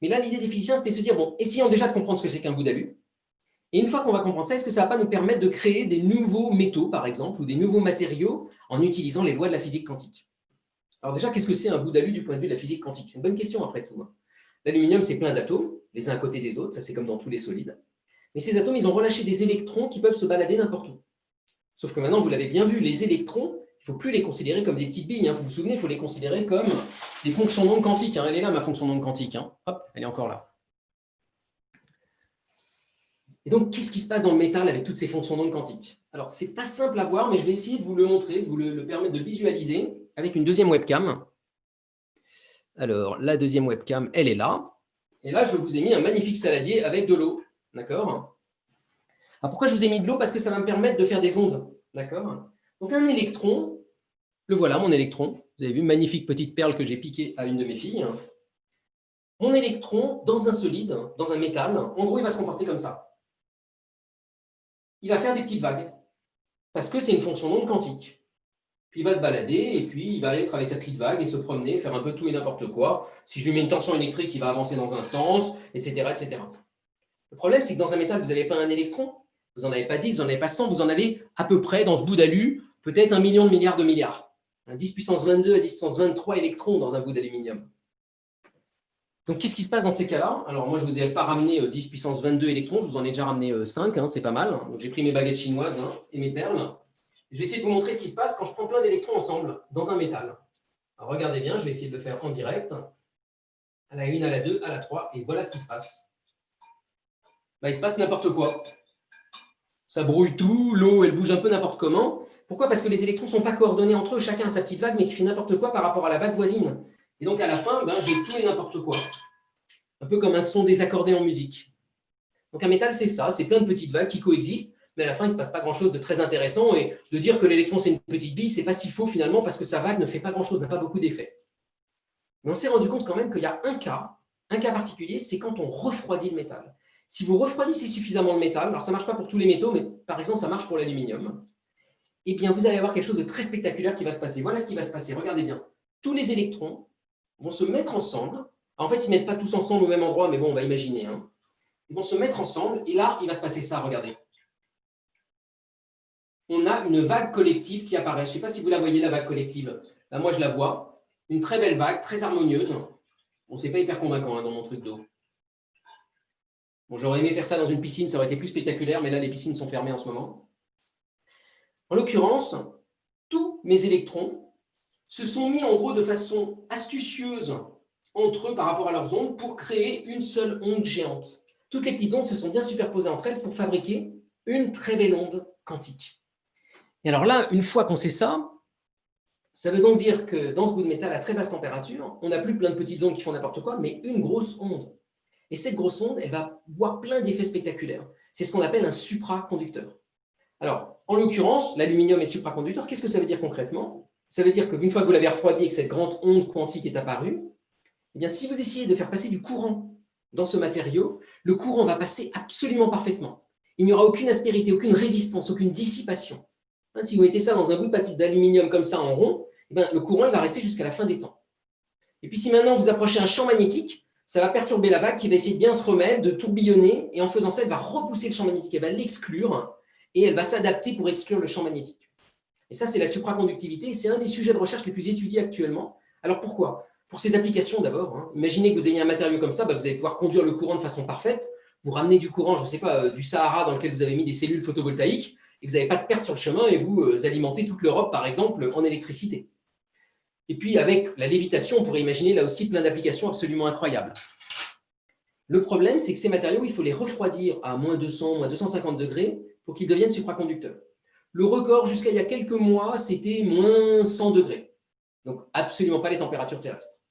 Mais là, l'idée des physiciens, c'était de se dire, bon, essayons déjà de comprendre ce que c'est qu'un bout d'alu. Et une fois qu'on va comprendre ça, est-ce que ça ne va pas nous permettre de créer des nouveaux métaux, par exemple, ou des nouveaux matériaux en utilisant les lois de la physique quantique? Alors déjà, qu'est-ce que c'est un bout d'alu du point de vue de la physique quantique? C'est une bonne question après tout. Hein. L'aluminium, c'est plein d'atomes, les uns à côté des autres, ça c'est comme dans tous les solides. Mais ces atomes, ils ont relâché des électrons qui peuvent se balader n'importe où. Sauf que maintenant, vous l'avez bien vu, les électrons, il ne faut plus les considérer comme des petites billes. Hein. Vous vous souvenez, il faut les considérer comme des fonctions d'onde quantique. Hein. Elle est là, ma fonction d'onde quantique. Hein. Hop, elle est encore là. Et donc, qu'est-ce qui se passe dans le métal avec toutes ces fonctions d'onde quantique? Alors, ce n'est pas simple à voir, mais je vais essayer de vous le montrer, de vous le permettre de visualiser avec une deuxième webcam. Alors, la deuxième webcam, elle est là. Et là, je vous ai mis un magnifique saladier avec de l'eau. D'accord? Alors, pourquoi je vous ai mis de l'eau? Parce que ça va me permettre de faire des ondes. D'accord? Donc, un électron, le voilà, mon électron. Vous avez vu, magnifique petite perle que j'ai piquée à une de mes filles. Mon électron, dans un solide, dans un métal, en gros, il va se comporter comme ça. Il va faire des petites vagues. Parce que c'est une fonction d'onde quantique. Puis il va se balader, et puis il va être avec sa petite vague et se promener, faire un peu tout et n'importe quoi. Si je lui mets une tension électrique, il va avancer dans un sens, etc. etc. Le problème, c'est que dans un métal, vous n'avez pas un électron, vous n'en avez pas 10, vous n'en avez pas 100, vous en avez à peu près, dans ce bout d'alu, peut-être 1 million de milliards de milliards. Un 10 puissance 22 à 10 puissance 23 électrons dans un bout d'aluminium. Donc, qu'est-ce qui se passe dans ces cas-là? Alors, moi, je ne vous ai pas ramené 10 puissance 22 électrons, je vous en ai déjà ramené 5, hein, c'est pas mal. Donc, j'ai pris mes baguettes chinoises hein, et mes perles. Je vais essayer de vous montrer ce qui se passe quand je prends plein d'électrons ensemble dans un métal. Alors, regardez bien, je vais essayer de le faire en direct. À la 1, à la 2, à la 3, et voilà ce qui se passe. Il se passe n'importe quoi. Ça brouille tout, l'eau, elle bouge un peu n'importe comment. Pourquoi? Parce que les électrons ne sont pas coordonnés entre eux, chacun a sa petite vague, mais qui fait n'importe quoi par rapport à la vague voisine. Et donc, à la fin, j'ai tout et n'importe quoi. Un peu comme un son désaccordé en musique. Donc, un métal, c'est ça, c'est plein de petites vagues qui coexistent, mais à la fin, il ne se passe pas grand-chose de très intéressant. Et de dire que l'électron, c'est une petite bille, ce n'est pas si faux finalement, parce que sa vague ne fait pas grand-chose, n'a pas beaucoup d'effet. Mais on s'est rendu compte quand même qu'il y a un cas particulier, c'est quand on refroidit le métal. Si vous refroidissez suffisamment le métal, alors ça ne marche pas pour tous les métaux, mais par exemple, ça marche pour l'aluminium, eh bien, vous allez avoir quelque chose de très spectaculaire qui va se passer. Voilà ce qui va se passer. Regardez bien. Tous les électrons vont se mettre ensemble. En fait, ils ne mettent pas tous ensemble au même endroit, mais bon, on va imaginer. Hein. Ils vont se mettre ensemble, et là, il va se passer ça, regardez. On a une vague collective qui apparaît. Je ne sais pas si vous la voyez, la vague collective. Là, moi, je la vois. Une très belle vague, très harmonieuse. Bon, c'est pas hyper convaincant hein, dans mon truc d'eau. Bon, j'aurais aimé faire ça dans une piscine, ça aurait été plus spectaculaire, mais là, les piscines sont fermées en ce moment. En l'occurrence, tous mes électrons se sont mis en gros de façon astucieuse entre eux par rapport à leurs ondes pour créer une seule onde géante. Toutes les petites ondes se sont bien superposées entre elles pour fabriquer une très belle onde quantique. Et alors là, une fois qu'on sait ça, ça veut donc dire que dans ce bout de métal à très basse température, on n'a plus plein de petites ondes qui font n'importe quoi, mais une grosse onde. Et cette grosse onde, elle va avoir plein d'effets spectaculaires. C'est ce qu'on appelle un supraconducteur. Alors, en l'occurrence, l'aluminium est supraconducteur. Qu'est-ce que ça veut dire concrètement? Ça veut dire qu'une fois que vous l'avez refroidi et que cette grande onde quantique est apparue, eh bien, si vous essayez de faire passer du courant dans ce matériau, le courant va passer absolument parfaitement. Il n'y aura aucune aspérité, aucune résistance, aucune dissipation. Hein, si vous mettez ça dans un bout de papier d'aluminium comme ça en rond, eh bien, le courant il va rester jusqu'à la fin des temps. Et puis si maintenant vous approchez un champ magnétique, ça va perturber la vague qui va essayer de bien se remettre, de tourbillonner, et en faisant ça, elle va repousser le champ magnétique, elle va l'exclure, et elle va s'adapter pour exclure le champ magnétique. Et ça, c'est la supraconductivité, c'est un des sujets de recherche les plus étudiés actuellement. Alors pourquoi? Pour ses applications d'abord. Hein. Imaginez que vous ayez un matériau comme ça, vous allez pouvoir conduire le courant de façon parfaite, vous ramenez du courant, je ne sais pas, du Sahara dans lequel vous avez mis des cellules photovoltaïques, et vous n'avez pas de perte sur le chemin, et vous alimentez toute l'Europe, par exemple, en électricité. Et puis, avec la lévitation, on pourrait imaginer là aussi plein d'applications absolument incroyables. Le problème, c'est que ces matériaux, il faut les refroidir à moins 200, moins 250 degrés pour qu'ils deviennent supraconducteurs. Le record, jusqu'à il y a quelques mois, c'était moins 100 degrés. Donc, absolument pas les températures terrestres.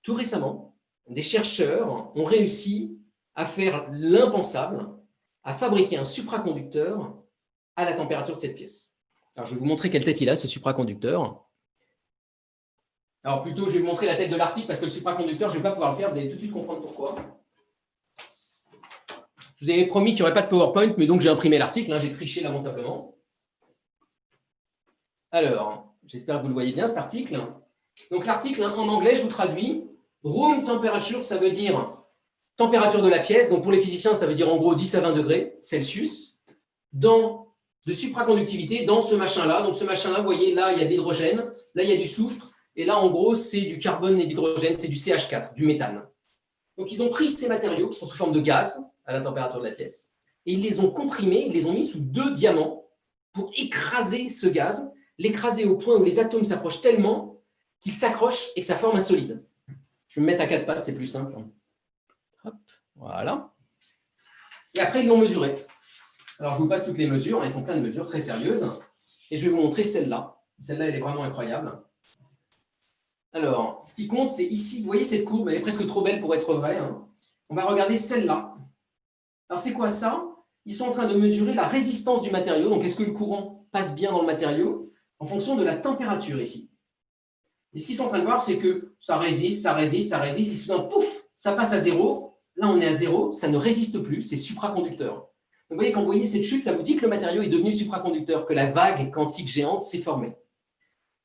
Tout récemment, des chercheurs ont réussi à faire l'impensable, à fabriquer un supraconducteur à la température de cette pièce. Alors, je vais vous montrer quelle tête il a, ce supraconducteur. Alors plutôt, je vais vous montrer la tête de l'article parce que le supraconducteur, je ne vais pas pouvoir le faire, vous allez tout de suite comprendre pourquoi. Je vous avais promis qu'il n'y aurait pas de PowerPoint, mais donc j'ai imprimé l'article, hein, j'ai triché lamentablement. Alors, j'espère que vous le voyez bien cet article. Donc l'article, hein, en anglais, je vous traduis. Room temperature, ça veut dire température de la pièce. Donc pour les physiciens, ça veut dire en gros 10 à 20 degrés Celsius. Dans de supraconductivité, dans ce machin-là. Donc ce machin-là, vous voyez, là, il y a de l'hydrogène, là, il y a du soufre. Et là, en gros, c'est du carbone et de l'hydrogène, c'est du CH4, du méthane. Donc, ils ont pris ces matériaux qui sont sous forme de gaz à la température de la pièce et ils les ont comprimés, ils les ont mis sous 2 diamants pour écraser ce gaz, l'écraser au point où les atomes s'approchent tellement qu'ils s'accrochent et que ça forme un solide. Je vais me mettre à 4 pattes, c'est plus simple. Hop, voilà. Et après, ils l'ont mesuré. Alors, je vous passe toutes les mesures. Ils font plein de mesures très sérieuses. Et je vais vous montrer celle-là. Celle-là, elle est vraiment incroyable. Alors, ce qui compte, c'est ici, vous voyez cette courbe, elle est presque trop belle pour être vraie. Hein. On va regarder celle-là. Alors, c'est quoi ça? Ils sont en train de mesurer la résistance du matériau. Donc, est-ce que le courant passe bien dans le matériau en fonction de la température ici? Et ce qu'ils sont en train de voir, c'est que ça résiste, ça résiste, ça résiste, et soudain, pouf, ça passe à zéro. Là, on est à zéro, ça ne résiste plus, c'est supraconducteur. Donc, vous voyez, quand vous voyez cette chute, ça vous dit que le matériau est devenu supraconducteur, que la vague quantique géante s'est formée.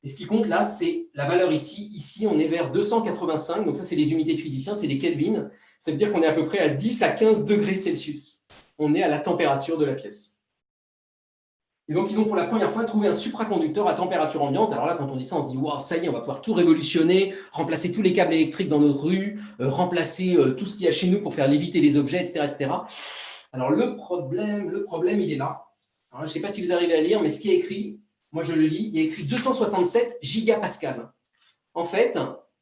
Et ce qui compte là, c'est la valeur ici. Ici, on est vers 285. Donc ça, c'est les unités de physiciens, c'est les Kelvin. Ça veut dire qu'on est à peu près à 10 à 15 degrés Celsius. On est à la température de la pièce. Et donc, ils ont pour la première fois trouvé un supraconducteur à température ambiante. Alors là, quand on dit ça, on se dit, waouh, ça y est, on va pouvoir tout révolutionner, remplacer tous les câbles électriques dans nos rues, remplacer tout ce qu'il y a chez nous pour faire léviter les objets, etc., etc. Alors, le problème, il est là. Alors, je ne sais pas si vous arrivez à lire, mais ce qui est écrit, moi, je le lis, il y a écrit 267 gigapascales. En fait,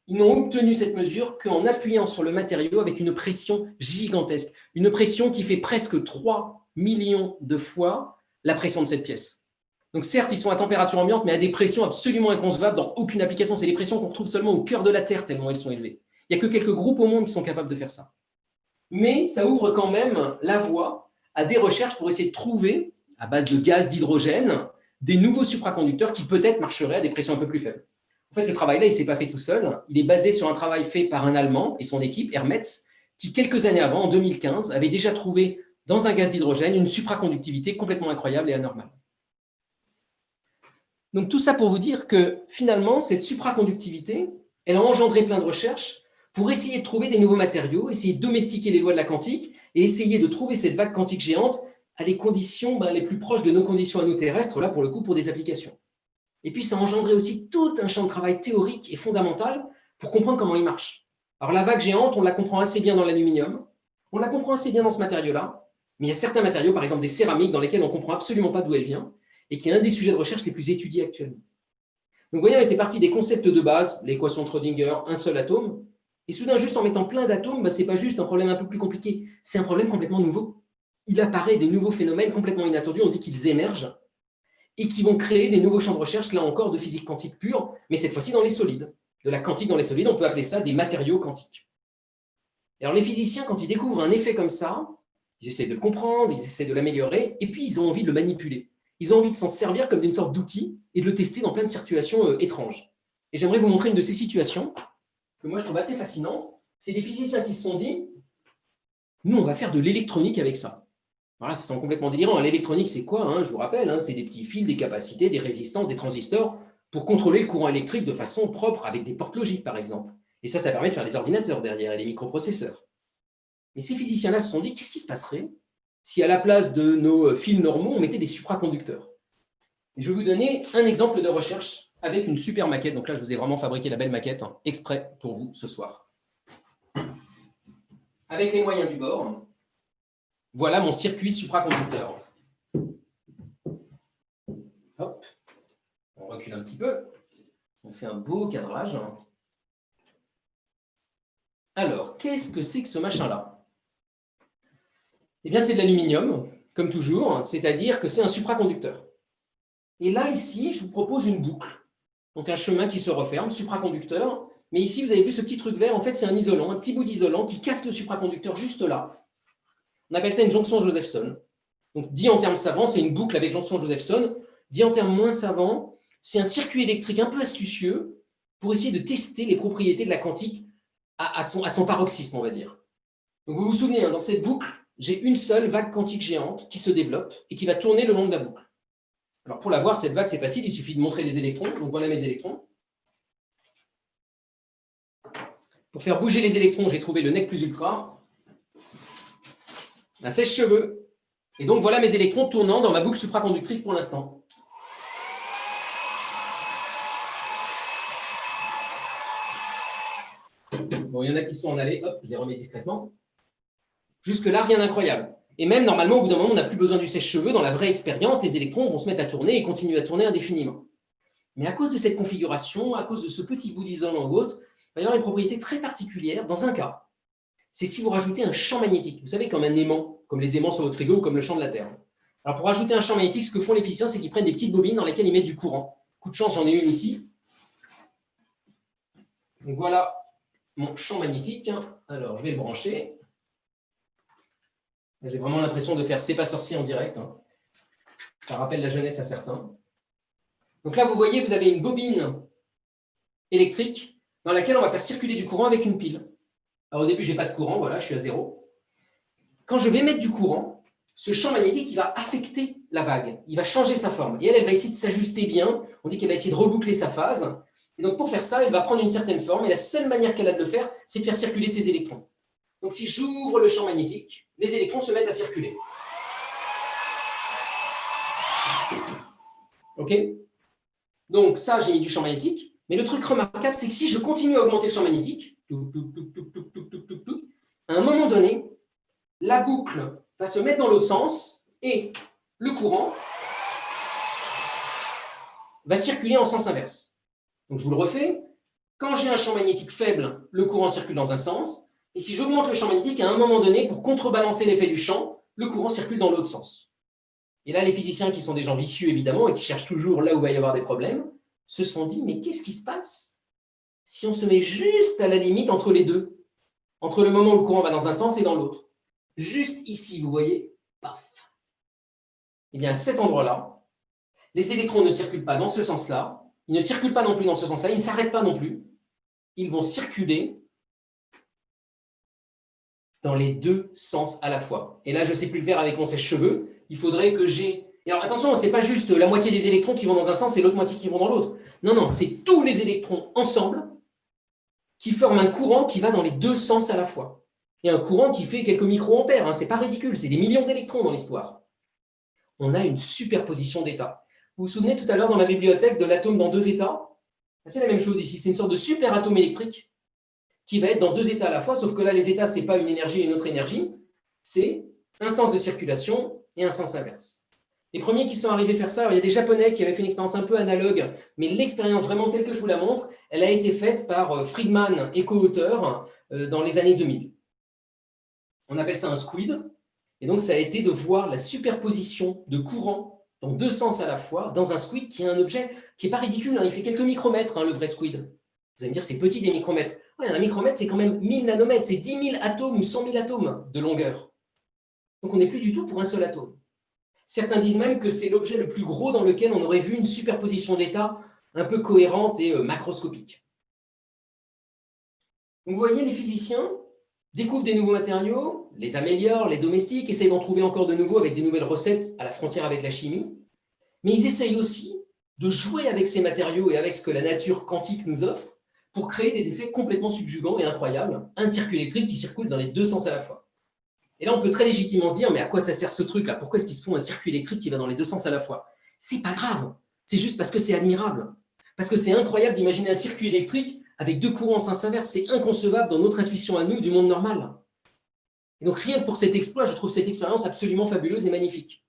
ils n'ont obtenu cette mesure qu'en appuyant sur le matériau avec une pression gigantesque. Une pression qui fait presque 3 millions de fois la pression de cette pièce. Donc certes, ils sont à température ambiante, mais à des pressions absolument inconcevables dans aucune application. C'est des pressions qu'on retrouve seulement au cœur de la Terre, tellement elles sont élevées. Il n'y a que quelques groupes au monde qui sont capables de faire ça. Mais ça ouvre quand même la voie à des recherches pour essayer de trouver, à base de gaz d'hydrogène, des nouveaux supraconducteurs qui peut-être marcheraient à des pressions un peu plus faibles. En fait, ce travail-là, il ne s'est pas fait tout seul. Il est basé sur un travail fait par un Allemand et son équipe, Hermetz, qui, quelques années avant, en 2015, avait déjà trouvé dans un gaz d'hydrogène une supraconductivité complètement incroyable et anormale. Donc, tout ça pour vous dire que, finalement, cette supraconductivité, elle a engendré plein de recherches pour essayer de trouver des nouveaux matériaux, essayer de domestiquer les lois de la quantique et essayer de trouver cette vague quantique géante à les conditions les plus proches de nos conditions à nous terrestres, là pour le coup pour des applications. Et puis ça a engendré aussi tout un champ de travail théorique et fondamental pour comprendre comment il marche. Alors la vague géante, on la comprend assez bien dans l'aluminium, on la comprend assez bien dans ce matériau-là, mais il y a certains matériaux, par exemple des céramiques, dans lesquels on ne comprend absolument pas d'où elle vient, et qui est un des sujets de recherche les plus étudiés actuellement. Donc vous voyez, on était parti des concepts de base, l'équation de Schrödinger, un seul atome, et soudain, juste en mettant plein d'atomes, ce n'est pas juste un problème un peu plus compliqué, c'est un problème complètement nouveau. Il apparaît des nouveaux phénomènes complètement inattendus, on dit qu'ils émergent, et qui vont créer des nouveaux champs de recherche, là encore, de physique quantique pure, mais cette fois-ci dans les solides. De la quantique dans les solides, on peut appeler ça des matériaux quantiques. Et alors les physiciens, quand ils découvrent un effet comme ça, ils essaient de le comprendre, ils essaient de l'améliorer, et puis ils ont envie de le manipuler. Ils ont envie de s'en servir comme d'une sorte d'outil et de le tester dans plein de situations étranges. Et j'aimerais vous montrer une de ces situations que moi je trouve assez fascinante. C'est des physiciens qui se sont dit, nous on va faire de l'électronique avec ça. Voilà, ça semble complètement délirant. L'électronique, c'est quoi? Je vous rappelle, c'est des petits fils, des capacités, des résistances, des transistors pour contrôler le courant électrique de façon propre avec des portes logiques, par exemple. Et ça permet de faire les ordinateurs derrière et les microprocesseurs. Mais ces physiciens-là se sont dit, qu'est-ce qui se passerait si à la place de nos fils normaux, on mettait des supraconducteurs? Et je vais vous donner un exemple de recherche avec une super maquette. Donc là, je vous ai vraiment fabriqué la belle maquette exprès pour vous ce soir. Avec les moyens du bord, voilà mon circuit supraconducteur. Hop, on recule un petit peu. On fait un beau cadrage. Alors, qu'est-ce que c'est que ce machin-là? Eh bien, c'est de l'aluminium, comme toujours, c'est-à-dire que c'est un supraconducteur. Et là, ici, je vous propose une boucle. Donc, un chemin qui se referme, supraconducteur. Mais ici, vous avez vu ce petit truc vert, en fait, c'est un isolant, un petit bout d'isolant qui casse le supraconducteur juste là. On appelle ça une jonction Josephson. Donc, dit en termes savants, c'est une boucle avec jonction Josephson. Dit en termes moins savants, c'est un circuit électrique un peu astucieux pour essayer de tester les propriétés de la quantique à son paroxysme, on va dire. Donc, vous vous souvenez, dans cette boucle, j'ai une seule vague quantique géante qui se développe et qui va tourner le long de la boucle. Alors, pour la voir, cette vague, c'est facile, il suffit de montrer les électrons. Donc, voilà mes électrons. Pour faire bouger les électrons, j'ai trouvé le nec plus ultra, un sèche-cheveux. Et donc, voilà mes électrons tournant dans ma boucle supraconductrice pour l'instant. Bon, il y en a qui sont en allée, hop, je les remets discrètement. Jusque-là, rien d'incroyable. Et même, normalement, au bout d'un moment, on n'a plus besoin du sèche-cheveux. Dans la vraie expérience, les électrons vont se mettre à tourner et continuer à tourner indéfiniment. Mais à cause de cette configuration, à cause de ce petit bout d'isolant ou autre, il va y avoir une propriété très particulière dans un cas. C'est si vous rajoutez un champ magnétique. Vous savez, comme un aimant, comme les aimants sur votre frigo ou comme le champ de la Terre. Alors, pour rajouter un champ magnétique, ce que font les physiciens, c'est qu'ils prennent des petites bobines dans lesquelles ils mettent du courant. Coup de chance, j'en ai une ici. Donc, voilà mon champ magnétique. Alors, je vais le brancher. J'ai vraiment l'impression de faire C'est pas sorcier en direct. Ça rappelle la jeunesse à certains. Donc là, vous voyez, vous avez une bobine électrique dans laquelle on va faire circuler du courant avec une pile. Alors au début, je n'ai pas de courant, voilà, je suis à 0. Quand je vais mettre du courant, ce champ magnétique, il va affecter la vague. Il va changer sa forme. Et elle va essayer de s'ajuster bien. On dit qu'elle va essayer de reboucler sa phase. Et donc pour faire ça, elle va prendre une certaine forme. Et la seule manière qu'elle a de le faire, c'est de faire circuler ses électrons. Donc si j'ouvre le champ magnétique, les électrons se mettent à circuler. OK? Donc ça, j'ai mis du champ magnétique. Mais le truc remarquable, c'est que si je continue à augmenter le champ magnétique, à un moment donné, la boucle va se mettre dans l'autre sens et le courant va circuler en sens inverse. Donc je vous le refais. Quand j'ai un champ magnétique faible, le courant circule dans un sens. Et si j'augmente le champ magnétique, à un moment donné, pour contrebalancer l'effet du champ, le courant circule dans l'autre sens. Et là, les physiciens, qui sont des gens vicieux, évidemment, et qui cherchent toujours là où va y avoir des problèmes, se sont dit, mais qu'est-ce qui se passe si on se met juste à la limite entre les deux, entre le moment où le courant va dans un sens et dans l'autre? Juste ici, vous voyez, paf. Eh bien, à cet endroit-là, les électrons ne circulent pas dans ce sens-là, ils ne circulent pas non plus dans ce sens-là, ils ne s'arrêtent pas non plus, ils vont circuler dans les deux sens à la fois. Et là, je ne sais plus le faire avec mon sèche-cheveux, il faudrait que j'ai... Et alors attention, ce n'est pas juste la moitié des électrons qui vont dans un sens et l'autre moitié qui vont dans l'autre. Non, non, c'est tous les électrons ensemble qui forment un courant qui va dans les deux sens à la fois. Et un courant qui fait quelques microampères, ce n'est pas ridicule, c'est des millions d'électrons dans l'histoire. On a une superposition d'états. Vous vous souvenez tout à l'heure dans ma bibliothèque de l'atome dans deux états? C'est la même chose ici, c'est une sorte de superatome électrique qui va être dans deux états à la fois, sauf que là, les états, ce n'est pas une énergie et une autre énergie, c'est un sens de circulation et un sens inverse. Les premiers qui sont arrivés faire ça, alors il y a des Japonais qui avaient fait une expérience un peu analogue, mais l'expérience vraiment telle que je vous la montre, elle a été faite par Friedman et co-auteurs dans les années 2000. On appelle ça un squid, et donc ça a été de voir la superposition de courants dans deux sens à la fois, dans un squid qui est un objet qui n'est pas ridicule, il fait quelques micromètres, le vrai squid. Vous allez me dire, c'est petit des micromètres. Ouais, un micromètre, c'est quand même 1000 nanomètres, c'est 10 000 atomes ou 100 000 atomes de longueur. Donc on n'est plus du tout pour un seul atome. Certains disent même que c'est l'objet le plus gros dans lequel on aurait vu une superposition d'états un peu cohérente et macroscopique. Donc vous voyez, les physiciens découvrent des nouveaux matériaux, les améliorent, les domestiquent, essayent d'en trouver encore de nouveaux avec des nouvelles recettes à la frontière avec la chimie, mais ils essayent aussi de jouer avec ces matériaux et avec ce que la nature quantique nous offre pour créer des effets complètement subjugants et incroyables, un circuit électrique qui circule dans les deux sens à la fois. Et là, on peut très légitimement se dire, mais à quoi ça sert ce truc-là? Pourquoi est-ce qu'ils se font un circuit électrique qui va dans les deux sens à la fois? C'est pas grave, c'est juste parce que c'est admirable. Parce que c'est incroyable d'imaginer un circuit électrique avec deux courants en sens inverse. C'est inconcevable dans notre intuition à nous du monde normal. Et donc, rien que pour cet exploit, je trouve cette expérience absolument fabuleuse et magnifique.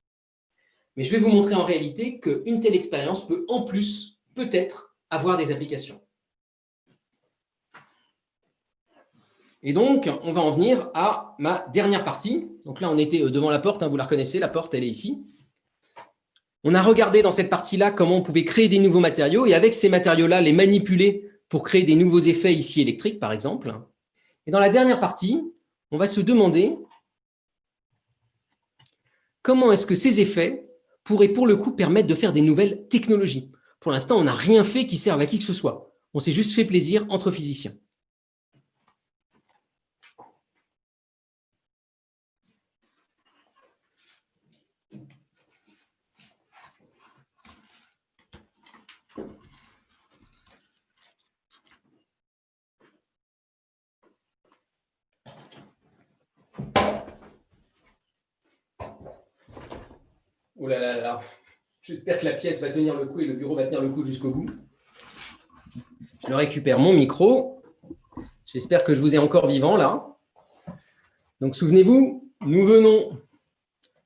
Mais je vais vous montrer en réalité qu'une telle expérience peut en plus, peut-être, avoir des applications. Et donc, on va en venir à ma dernière partie. Donc là, on était devant la porte, hein, vous la reconnaissez, la porte, elle est ici. On a regardé dans cette partie-là comment on pouvait créer des nouveaux matériaux et avec ces matériaux-là, les manipuler pour créer des nouveaux effets ici électriques, par exemple. Et dans la dernière partie, on va se demander comment est-ce que ces effets pourraient pour le coup permettre de faire des nouvelles technologies. Pour l'instant, on n'a rien fait qui serve à qui que ce soit. On s'est juste fait plaisir entre physiciens. Oh là là là là. J'espère que la pièce va tenir le coup et le bureau va tenir le coup jusqu'au bout. Je récupère mon micro. J'espère que je vous ai encore vivant là. Donc souvenez-vous, nous venons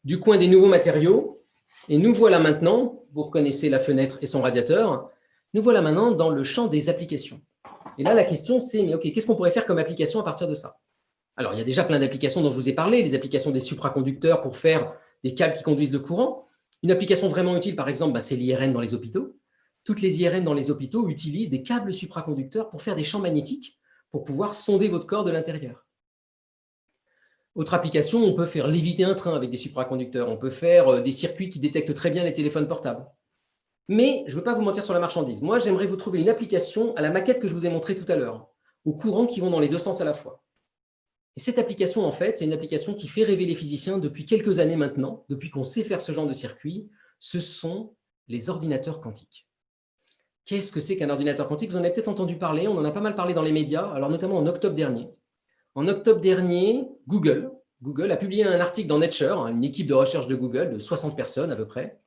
du coin des nouveaux matériaux et nous voilà maintenant, vous reconnaissez la fenêtre et son radiateur, nous voilà maintenant dans le champ des applications. Et là, la question c'est, mais ok, qu'est-ce qu'on pourrait faire comme application à partir de ça? Alors, il y a déjà plein d'applications dont je vous ai parlé, les applications des supraconducteurs pour faire des câbles qui conduisent le courant. Une application vraiment utile, par exemple, c'est l'IRN dans les hôpitaux. Toutes les IRN dans les hôpitaux utilisent des câbles supraconducteurs pour faire des champs magnétiques pour pouvoir sonder votre corps de l'intérieur. Autre application, on peut faire léviter un train avec des supraconducteurs. On peut faire des circuits qui détectent très bien les téléphones portables. Mais je ne veux pas vous mentir sur la marchandise. Moi, j'aimerais vous trouver une application à la maquette que je vous ai montrée tout à l'heure, aux courants qui vont dans les deux sens à la fois. Et cette application, en fait, c'est une application qui fait rêver les physiciens depuis quelques années maintenant, depuis qu'on sait faire ce genre de circuit. Ce sont les ordinateurs quantiques. Qu'est-ce que c'est qu'un ordinateur quantique? Vous en avez peut-être entendu parler, on en a pas mal parlé dans les médias, alors notamment en octobre dernier. En octobre dernier, Google a publié un article dans Nature, une équipe de recherche de Google, de 60 personnes à peu près.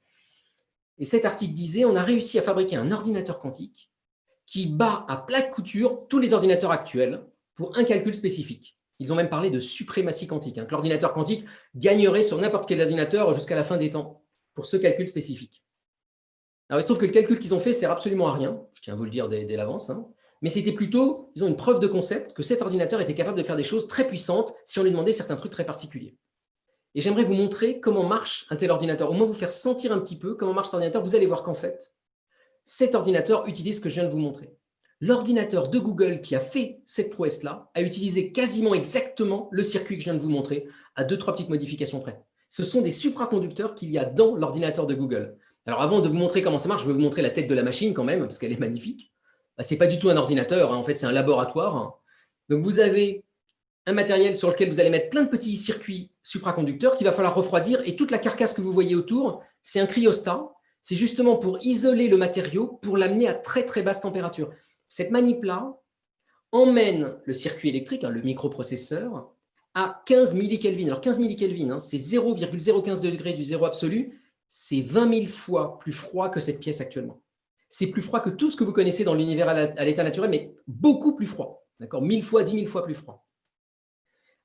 Et cet article disait, on a réussi à fabriquer un ordinateur quantique qui bat à plat de couture tous les ordinateurs actuels pour un calcul spécifique. Ils ont même parlé de suprématie quantique, que l'ordinateur quantique gagnerait sur n'importe quel ordinateur jusqu'à la fin des temps pour ce calcul spécifique. Alors, il se trouve que le calcul qu'ils ont fait ne sert absolument à rien, je tiens à vous le dire dès l'avance, mais c'était plutôt, ils ont une preuve de concept que cet ordinateur était capable de faire des choses très puissantes si on lui demandait certains trucs très particuliers. Et j'aimerais vous montrer comment marche un tel ordinateur, au moins vous faire sentir un petit peu comment marche cet ordinateur. Vous allez voir qu'en fait, cet ordinateur utilise ce que je viens de vous montrer. L'ordinateur de Google qui a fait cette prouesse-là a utilisé quasiment exactement le circuit que je viens de vous montrer, à 2-3 petites modifications près. Ce sont des supraconducteurs qu'il y a dans l'ordinateur de Google. Alors avant de vous montrer comment ça marche, je vais vous montrer la tête de la machine quand même, parce qu'elle est magnifique. Ce n'est pas du tout un ordinateur, en fait c'est un laboratoire. Donc vous avez un matériel sur lequel vous allez mettre plein de petits circuits supraconducteurs qu'il va falloir refroidir, et toute la carcasse que vous voyez autour, c'est un cryostat. C'est justement pour isoler le matériau, pour l'amener à très très basse température. Cette manip-là emmène le circuit électrique, le microprocesseur, à 15 millikelvin. Alors 15 millikelvin, c'est 0,015 degrés du zéro absolu, c'est 20 000 fois plus froid que cette pièce actuellement. C'est plus froid que tout ce que vous connaissez dans l'univers à l'état naturel, mais beaucoup plus froid. D'accord, 1000 fois, 10 000 fois plus froid.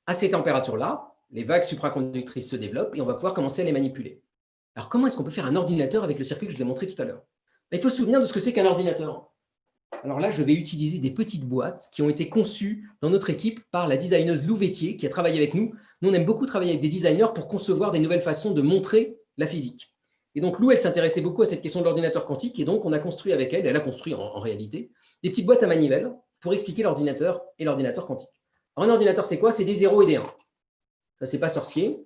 À ces températures-là, les vagues supraconductrices se développent et on va pouvoir commencer à les manipuler. Alors, comment est-ce qu'on peut faire un ordinateur avec le circuit que je vous ai montré tout à l'heure? Il faut se souvenir de ce que c'est qu'un ordinateur. Alors là, je vais utiliser des petites boîtes qui ont été conçues dans notre équipe par la designeuse Lou Vétier, qui a travaillé avec nous. Nous, on aime beaucoup travailler avec des designers pour concevoir des nouvelles façons de montrer la physique. Et donc, Lou, elle s'intéressait beaucoup à cette question de l'ordinateur quantique, et donc on a construit avec elle, elle a construit en réalité, des petites boîtes à manivelle pour expliquer l'ordinateur et l'ordinateur quantique. Alors, un ordinateur, c'est quoi? C'est des 0 et des 1. Ça, c'est pas sorcier.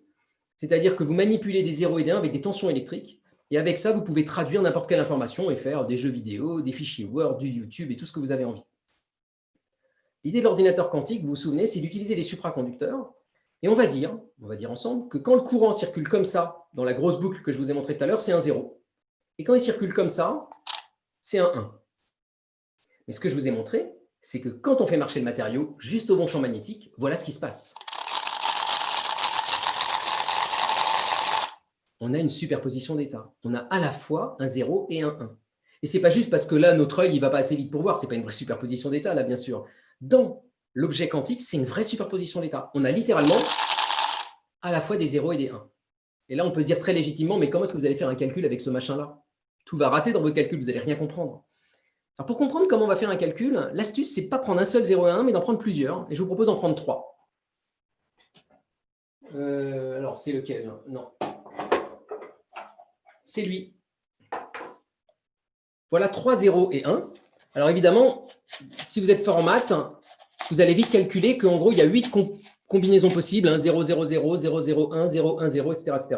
C'est-à-dire que vous manipulez des 0 et des 1 avec des tensions électriques, et avec ça, vous pouvez traduire n'importe quelle information et faire des jeux vidéo, des fichiers Word, du YouTube et tout ce que vous avez envie. L'idée de l'ordinateur quantique, vous vous souvenez, c'est d'utiliser les supraconducteurs. Et on va dire ensemble que quand le courant circule comme ça, dans la grosse boucle que je vous ai montrée tout à l'heure, c'est un 0. Et quand il circule comme ça, c'est un 1. Mais ce que je vous ai montré, c'est que quand on fait marcher le matériau juste au bon champ magnétique, voilà ce qui se passe. On a une superposition d'états. On a à la fois un 0 et un 1. Et ce n'est pas juste parce que là, notre œil ne va pas assez vite pour voir. Ce n'est pas une vraie superposition d'états, là, bien sûr. Dans l'objet quantique, c'est une vraie superposition d'états. On a littéralement à la fois des 0 et des 1. Et là, on peut se dire très légitimement, mais comment est-ce que vous allez faire un calcul avec ce machin-là? Tout va rater dans vos calculs, vous n'allez rien comprendre. Alors, pour comprendre comment on va faire un calcul, l'astuce, c'est de ne pas prendre un seul 0 et 1, mais d'en prendre plusieurs. Et je vous propose d'en prendre 3. Alors, c'est lequel? Non. C'est lui. Voilà 3 0 et 1. Alors évidemment, si vous êtes fort en maths, vous allez vite calculer qu'en gros, il y a 8 combinaisons possibles, 0, 0, 0, 0, 0, 1, 0, 1, 0, etc., etc.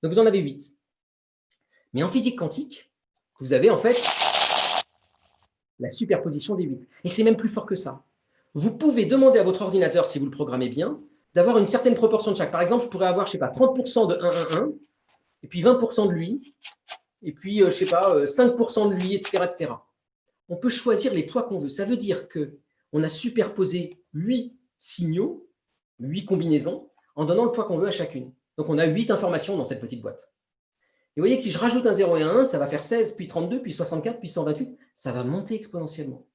Donc vous en avez 8. Mais en physique quantique, vous avez en fait la superposition des 8. Et c'est même plus fort que ça. Vous pouvez demander à votre ordinateur, si vous le programmez bien, d'avoir une certaine proportion de chaque. Par exemple, je pourrais avoir, je ne sais pas, 30% de 1, 1, 1, et puis 20% de lui, et puis, je ne sais pas, 5% de lui, etc., etc. On peut choisir les poids qu'on veut. Ça veut dire qu'on a superposé 8 signaux, 8 combinaisons, en donnant le poids qu'on veut à chacune. Donc, on a 8 informations dans cette petite boîte. Et vous voyez que si je rajoute un 0 et un 1, ça va faire 16, puis 32, puis 64, puis 128. Ça va monter exponentiellement.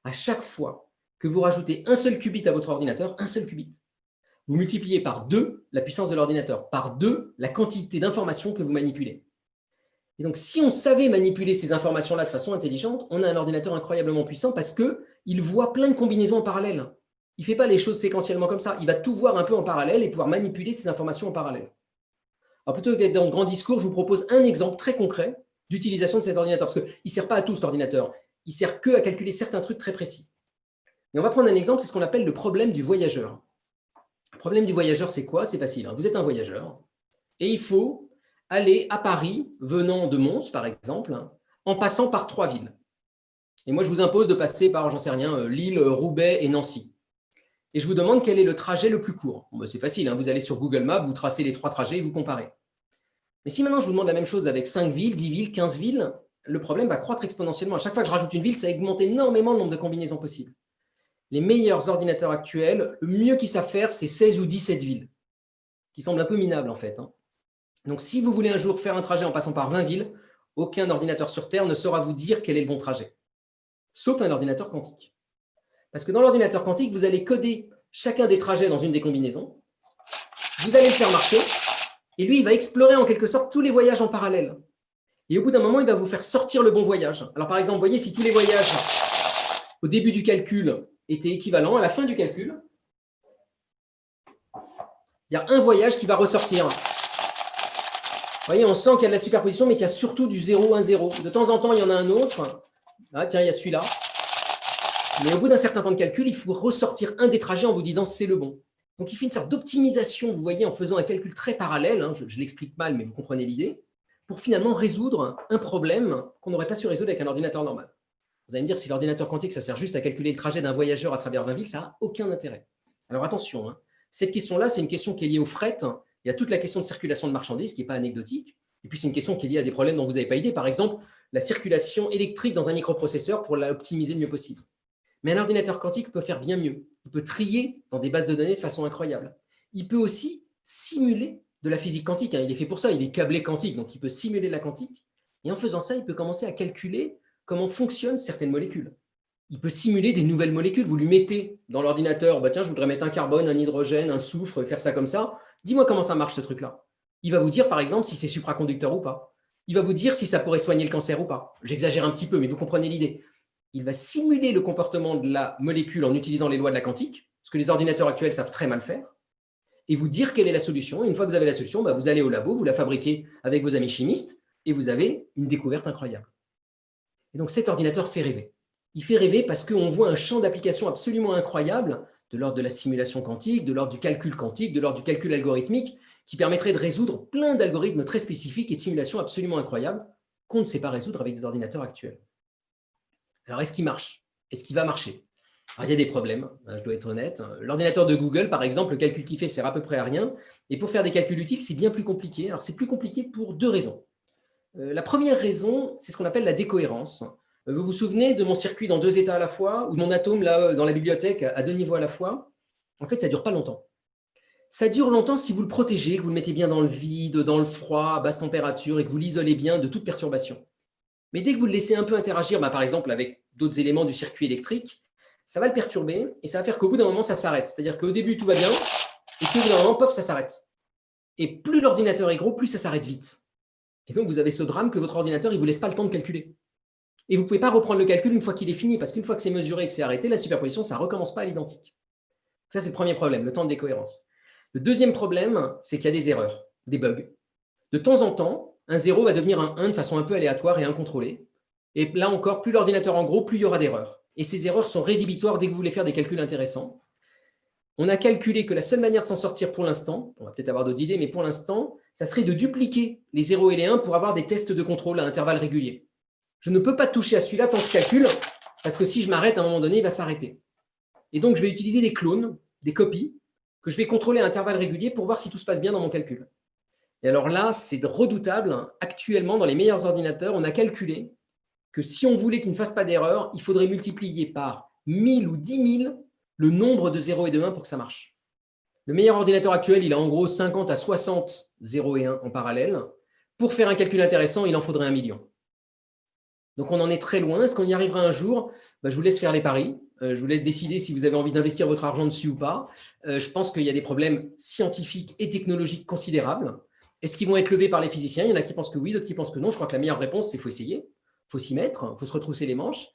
À chaque fois que vous rajoutez un seul qubit à votre ordinateur, un seul qubit, vous multipliez par 2 la puissance de l'ordinateur, par 2 la quantité d'informations que vous manipulez. Et donc, si on savait manipuler ces informations-là de façon intelligente, on a un ordinateur incroyablement puissant parce qu'il voit plein de combinaisons en parallèle. Il ne fait pas les choses séquentiellement comme ça. Il va tout voir un peu en parallèle et pouvoir manipuler ces informations en parallèle. Alors, plutôt que d'être dans le grand discours, je vous propose un exemple très concret d'utilisation de cet ordinateur. Parce qu'il ne sert pas à tout, cet ordinateur. Il ne sert que à calculer certains trucs très précis. Et on va prendre un exemple, c'est ce qu'on appelle le problème du voyageur. Le problème du voyageur, c'est quoi? C'est facile. Vous êtes un voyageur et il faut aller à Paris, venant de Mons, par exemple, en passant par 3 villes. Et moi, je vous impose de passer par, j'en sais rien, Lille, Roubaix et Nancy. Et je vous demande quel est le trajet le plus court. Bon, c'est facile, vous allez sur Google Maps, vous tracez les 3 trajets et vous comparez. Mais si maintenant je vous demande la même chose avec 5 villes, 10 villes, 15 villes, le problème va croître exponentiellement. À chaque fois que je rajoute une ville, ça augmente énormément le nombre de combinaisons possibles. Les meilleurs ordinateurs actuels, le mieux qu'ils savent faire, c'est 16 ou 17 villes, qui semblent un peu minables en fait. Donc, si vous voulez un jour faire un trajet en passant par 20 villes, aucun ordinateur sur Terre ne saura vous dire quel est le bon trajet, sauf un ordinateur quantique. Parce que dans l'ordinateur quantique, vous allez coder chacun des trajets dans une des combinaisons, vous allez le faire marcher, et lui, il va explorer en quelque sorte tous les voyages en parallèle. Et au bout d'un moment, il va vous faire sortir le bon voyage. Alors, par exemple, vous voyez, si tous les voyages au début du calcul étaient équivalents, à la fin du calcul, il y a un voyage qui va ressortir. Vous voyez, on sent qu'il y a de la superposition, mais qu'il y a surtout du 0, 1, 0. De temps en temps, il y en a un autre. Ah, tiens, il y a celui-là. Mais au bout d'un certain temps de calcul, il faut ressortir un des trajets en vous disant c'est le bon. Donc, il fait une sorte d'optimisation, vous voyez, en faisant un calcul très parallèle. Je l'explique mal, mais vous comprenez l'idée, pour finalement résoudre un problème qu'on n'aurait pas su résoudre avec un ordinateur normal. Vous allez me dire, si l'ordinateur quantique, ça sert juste à calculer le trajet d'un voyageur à travers 20 villes, ça n'a aucun intérêt. Alors, attention, cette question-là, c'est une question qui est liée au fret. Il y a toute la question de circulation de marchandises qui n'est pas anecdotique. Et puis, c'est une question qui est liée à des problèmes dont vous n'avez pas idée. Par exemple, la circulation électrique dans un microprocesseur pour l'optimiser le mieux possible. Mais un ordinateur quantique peut faire bien mieux. Il peut trier dans des bases de données de façon incroyable. Il peut aussi simuler de la physique quantique. Il est fait pour ça, il est câblé quantique, donc il peut simuler la quantique. Et en faisant ça, il peut commencer à calculer comment fonctionnent certaines molécules. Il peut simuler des nouvelles molécules. Vous lui mettez dans l'ordinateur, tiens, je voudrais mettre un carbone, un hydrogène, un soufre, faire ça comme ça. Dis-moi comment ça marche ce truc-là. Il va vous dire, par exemple, si c'est supraconducteur ou pas. Il va vous dire si ça pourrait soigner le cancer ou pas. J'exagère un petit peu, mais vous comprenez l'idée. Il va simuler le comportement de la molécule en utilisant les lois de la quantique, ce que les ordinateurs actuels savent très mal faire, et vous dire quelle est la solution. Et une fois que vous avez la solution, vous allez au labo, vous la fabriquez avec vos amis chimistes, et vous avez une découverte incroyable. Et donc cet ordinateur fait rêver. Il fait rêver parce qu'on voit un champ d'application absolument incroyable, de l'ordre de la simulation quantique, de l'ordre du calcul quantique, de l'ordre du calcul algorithmique, qui permettrait de résoudre plein d'algorithmes très spécifiques et de simulations absolument incroyables qu'on ne sait pas résoudre avec des ordinateurs actuels. Alors, est-ce qu'il marche? Est-ce qu'il va marcher? Alors, il y a des problèmes, je dois être honnête. L'ordinateur de Google, par exemple, le calcul qu'il fait sert à peu près à rien. Et pour faire des calculs utiles, c'est bien plus compliqué. Alors, c'est plus compliqué pour 2 raisons. La première raison, c'est ce qu'on appelle la décohérence. Vous vous souvenez de mon circuit dans 2 états à la fois, ou de mon atome là dans la bibliothèque à 2 niveaux à la fois? En fait, ça ne dure pas longtemps. Ça dure longtemps si vous le protégez, que vous le mettez bien dans le vide, dans le froid, à basse température, et que vous l'isolez bien de toute perturbation. Mais dès que vous le laissez un peu interagir, par exemple avec d'autres éléments du circuit électrique, ça va le perturber et ça va faire qu'au bout d'un moment, ça s'arrête. C'est-à-dire qu'au début, tout va bien, et puis au bout d'un moment, pop, ça s'arrête. Et plus l'ordinateur est gros, plus ça s'arrête vite. Et donc, vous avez ce drame que votre ordinateur, il ne vous laisse pas le temps de calculer. Et vous ne pouvez pas reprendre le calcul une fois qu'il est fini, parce qu'une fois que c'est mesuré et que c'est arrêté, la superposition, ça ne recommence pas à l'identique. Ça, c'est le premier problème, le temps de décohérence. Le deuxième problème, c'est qu'il y a des erreurs, des bugs. De temps en temps, un 0 va devenir un 1 de façon un peu aléatoire et incontrôlée. Et là encore, plus l'ordinateur en gros, plus il y aura d'erreurs. Et ces erreurs sont rédhibitoires dès que vous voulez faire des calculs intéressants. On a calculé que la seule manière de s'en sortir pour l'instant, on va peut-être avoir d'autres idées, mais pour l'instant, ça serait de dupliquer les 0 et les 1 pour avoir des tests de contrôle à intervalles réguliers. Je ne peux pas toucher à celui-là tant que je calcule, parce que si je m'arrête, à un moment donné, il va s'arrêter. Et donc, je vais utiliser des clones, des copies, que je vais contrôler à intervalles réguliers pour voir si tout se passe bien dans mon calcul. Et alors là, c'est redoutable. Actuellement, dans les meilleurs ordinateurs, on a calculé que si on voulait qu'il ne fasse pas d'erreur, il faudrait multiplier par 1000 ou 10 000 le nombre de 0 et de 1 pour que ça marche. Le meilleur ordinateur actuel, il a en gros 50 à 60 0 et 1 en parallèle. Pour faire un calcul intéressant, il en faudrait 1 million. Donc on en est très loin. Est-ce qu'on y arrivera un jour? Je vous laisse faire les paris. Je vous laisse décider si vous avez envie d'investir votre argent dessus ou pas. Je pense qu'il y a des problèmes scientifiques et technologiques considérables. Est-ce qu'ils vont être levés par les physiciens? Il y en a qui pensent que oui, d'autres qui pensent que non. Je crois que la meilleure réponse, c'est qu'il faut essayer, il faut s'y mettre, il faut se retrousser les manches.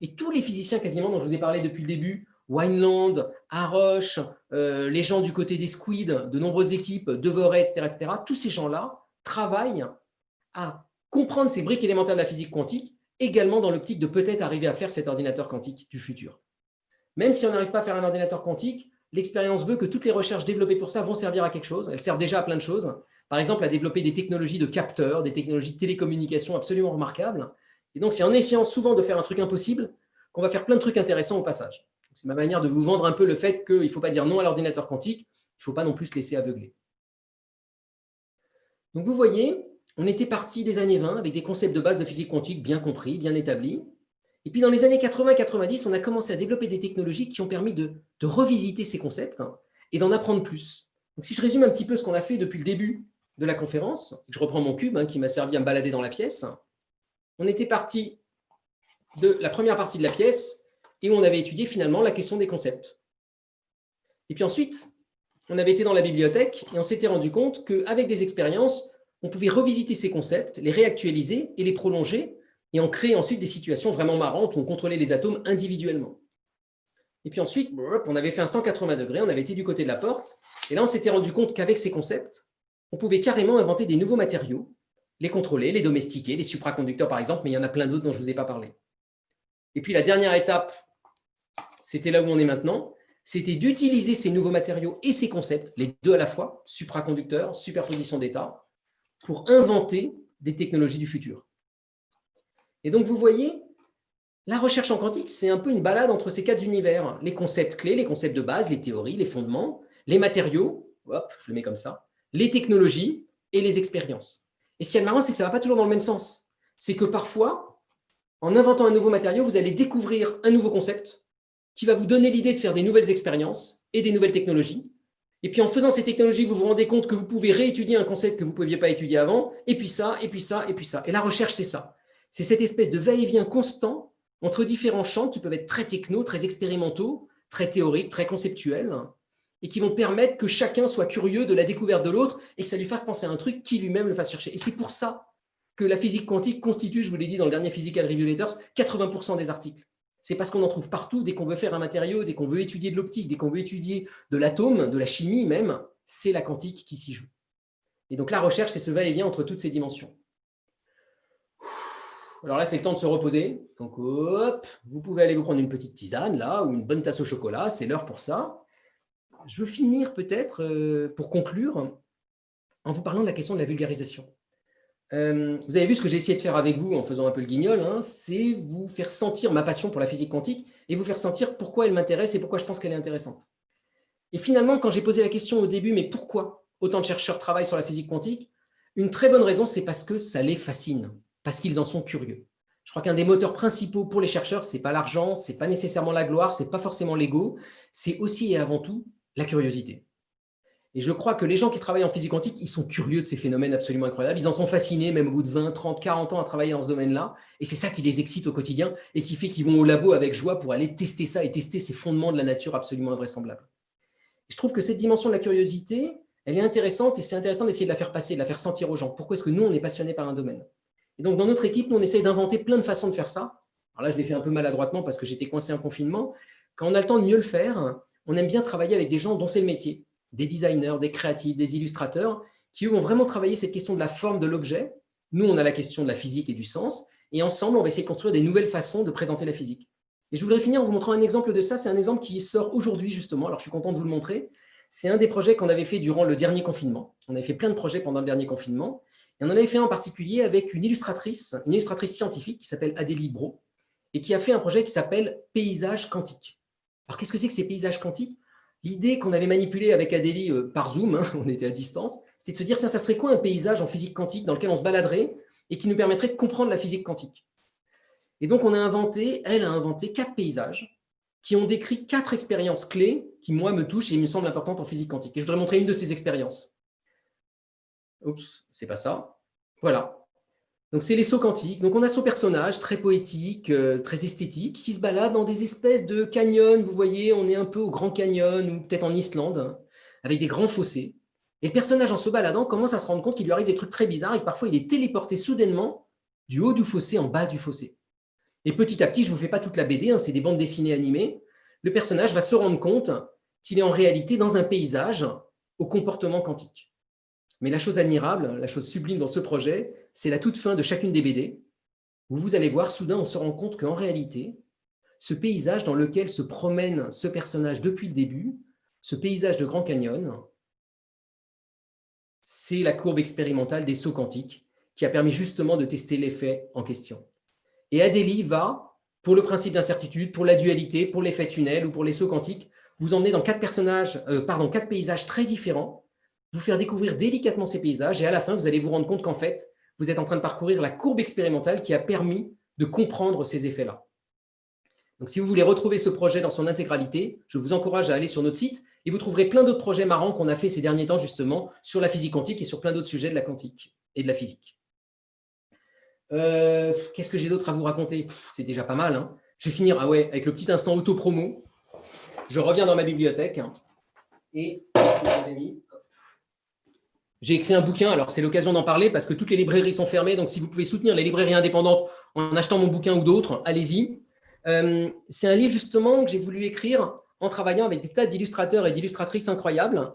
Et tous les physiciens quasiment dont je vous ai parlé depuis le début, Wineland, Haroche, les gens du côté des squids, de nombreuses équipes, Devoret, etc., tous ces gens-là travaillent à comprendre ces briques élémentaires de la physique quantique, également dans l'optique de peut-être arriver à faire cet ordinateur quantique du futur. Même si on n'arrive pas à faire un ordinateur quantique, l'expérience veut que toutes les recherches développées pour ça vont servir à quelque chose. Elles servent déjà à plein de choses. Par exemple, à développer des technologies de capteurs, des technologies de télécommunication absolument remarquables. Et donc, c'est en essayant souvent de faire un truc impossible qu'on va faire plein de trucs intéressants au passage. C'est ma manière de vous vendre un peu le fait qu'il ne faut pas dire non à l'ordinateur quantique, il ne faut pas non plus se laisser aveugler. Donc, vous voyez, on était parti des années 20 avec des concepts de base de physique quantique bien compris, bien établis. Et puis, dans les années 80-90, on a commencé à développer des technologies qui ont permis de revisiter ces concepts et d'en apprendre plus. Donc, si je résume un petit peu ce qu'on a fait depuis le début de la conférence, je reprends mon cube qui m'a servi à me balader dans la pièce. On était parti de la première partie de la pièce et où on avait étudié finalement la question des concepts. Et puis ensuite, on avait été dans la bibliothèque et on s'était rendu compte qu'avec des expériences, on pouvait revisiter ces concepts, les réactualiser et les prolonger et en créer ensuite des situations vraiment marrantes où on contrôlait les atomes individuellement. Et puis ensuite, on avait fait un 180 degrés, on avait été du côté de la porte, et là on s'était rendu compte qu'avec ces concepts, on pouvait carrément inventer des nouveaux matériaux, les contrôler, les domestiquer, les supraconducteurs par exemple, mais il y en a plein d'autres dont je ne vous ai pas parlé. Et puis la dernière étape, c'était là où on est maintenant, c'était d'utiliser ces nouveaux matériaux et ces concepts, les deux à la fois, supraconducteurs, superposition d'états, pour inventer des technologies du futur. Et donc vous voyez, la recherche en quantique, c'est un peu une balade entre ces 4 univers, les concepts clés, les concepts de base, les théories, les fondements, les matériaux, hop, je le mets comme ça, les technologies et les expériences. Et ce qui est marrant, c'est que ça ne va pas toujours dans le même sens. C'est que parfois, en inventant un nouveau matériau, vous allez découvrir un nouveau concept qui va vous donner l'idée de faire des nouvelles expériences et des nouvelles technologies. Et puis en faisant ces technologies, vous vous rendez compte que vous pouvez réétudier un concept que vous ne pouviez pas étudier avant, et puis ça, et puis ça, et puis ça. Et la recherche, c'est ça. C'est cette espèce de va-et-vient constant entre différents champs qui peuvent être très techno, très expérimentaux, très théoriques, très conceptuels, et qui vont permettre que chacun soit curieux de la découverte de l'autre et que ça lui fasse penser à un truc qui lui-même le fasse chercher. Et c'est pour ça que la physique quantique constitue, je vous l'ai dit dans le dernier Physical Review Letters, 80% des articles. C'est parce qu'on en trouve partout, dès qu'on veut faire un matériau, dès qu'on veut étudier de l'optique, dès qu'on veut étudier de l'atome, de la chimie même, c'est la quantique qui s'y joue. Et donc la recherche, c'est ce va-et-vient entre toutes ces dimensions. Alors là, c'est le temps de se reposer. Donc hop, vous pouvez aller vous prendre une petite tisane là, ou une bonne tasse au chocolat, c'est l'heure pour ça. Je veux finir peut-être, pour conclure, en vous parlant de la question de la vulgarisation. Vous avez vu ce que j'ai essayé de faire avec vous en faisant un peu le guignol, c'est vous faire sentir ma passion pour la physique quantique et vous faire sentir pourquoi elle m'intéresse et pourquoi je pense qu'elle est intéressante. Et finalement, quand j'ai posé la question au début, mais pourquoi autant de chercheurs travaillent sur la physique quantique, une très bonne raison, c'est parce que ça les fascine, parce qu'ils en sont curieux. Je crois qu'un des moteurs principaux pour les chercheurs, ce n'est pas l'argent, ce n'est pas nécessairement la gloire, ce n'est pas forcément l'ego, c'est aussi et avant tout la curiosité. Et je crois que les gens qui travaillent en physique quantique, ils sont curieux de ces phénomènes absolument incroyables. Ils en sont fascinés, même au bout de 20, 30, 40 ans à travailler dans ce domaine-là. Et c'est ça qui les excite au quotidien et qui fait qu'ils vont au labo avec joie pour aller tester ça et tester ces fondements de la nature absolument invraisemblables. Je trouve que cette dimension de la curiosité, elle est intéressante et c'est intéressant d'essayer de la faire passer, de la faire sentir aux gens. Pourquoi est-ce que nous, on est passionné par un domaine? Et donc, dans notre équipe, nous, on essaye d'inventer plein de façons de faire ça. Alors là, je l'ai fait un peu maladroitement parce que j'étais coincé en confinement. Quand on a le temps de mieux le faire, on aime bien travailler avec des gens dont c'est le métier, des designers, des créatifs, des illustrateurs, qui eux, vont vraiment travailler cette question de la forme de l'objet. Nous, on a la question de la physique et du sens. Et ensemble, on va essayer de construire des nouvelles façons de présenter la physique. Et je voudrais finir en vous montrant un exemple de ça. C'est un exemple qui sort aujourd'hui, justement. Alors, je suis content de vous le montrer. C'est un des projets qu'on avait fait durant le dernier confinement. On avait fait plein de projets pendant le dernier confinement. Et on en avait fait un en particulier avec une illustratrice scientifique qui s'appelle Adélie Brault et qui a fait un projet qui s'appelle Paysage quantique. Alors, qu'est-ce que c'est que ces paysages quantiques? L'idée qu'on avait manipulée avec Adélie par Zoom, on était à distance, c'était de se dire, tiens, ça serait quoi un paysage en physique quantique dans lequel on se baladerait et qui nous permettrait de comprendre la physique quantique? Et donc, elle a inventé 4 paysages qui ont décrit 4 expériences clés qui, moi, me touchent et me semblent importantes en physique quantique. Et je voudrais montrer une de ces expériences. Oups, c'est pas ça. Voilà. Donc, c'est les sauts quantiques. Donc, on a ce personnage très poétique, très esthétique, qui se balade dans des espèces de canyons. Vous voyez, on est un peu au Grand Canyon ou peut-être en Islande, avec des grands fossés. Et le personnage, en se baladant, commence à se rendre compte qu'il lui arrive des trucs très bizarres et que parfois, il est téléporté soudainement du haut du fossé en bas du fossé. Et petit à petit, je ne vous fais pas toute la BD, hein, c'est des bandes dessinées animées, le personnage va se rendre compte qu'il est en réalité dans un paysage au comportement quantique. Mais la chose admirable, la chose sublime dans ce projet, c'est la toute fin de chacune des BD, où vous allez voir, soudain, on se rend compte qu'en réalité, ce paysage dans lequel se promène ce personnage depuis le début, ce paysage de Grand Canyon, c'est la courbe expérimentale des sauts quantiques qui a permis justement de tester l'effet en question. Et Adélie va, pour le principe d'incertitude, pour la dualité, pour l'effet tunnel ou pour les sauts quantiques, vous emmener dans 4 paysages très différents, vous faire découvrir délicatement ces paysages et à la fin, vous allez vous rendre compte qu'en fait, vous êtes en train de parcourir la courbe expérimentale qui a permis de comprendre ces effets-là. Donc, si vous voulez retrouver ce projet dans son intégralité, je vous encourage à aller sur notre site et vous trouverez plein d'autres projets marrants qu'on a fait ces derniers temps justement sur la physique quantique et sur plein d'autres sujets de la quantique et de la physique. Qu'est-ce que j'ai d'autre à vous raconter? C'est déjà pas mal. Hein. Je vais finir avec le petit instant auto-promo. Je reviens dans ma bibliothèque et j'ai écrit un bouquin. Alors, c'est l'occasion d'en parler parce que toutes les librairies sont fermées. Donc, si vous pouvez soutenir les librairies indépendantes en achetant mon bouquin ou d'autres, allez-y. C'est un livre justement que j'ai voulu écrire en travaillant avec des tas d'illustrateurs et d'illustratrices incroyables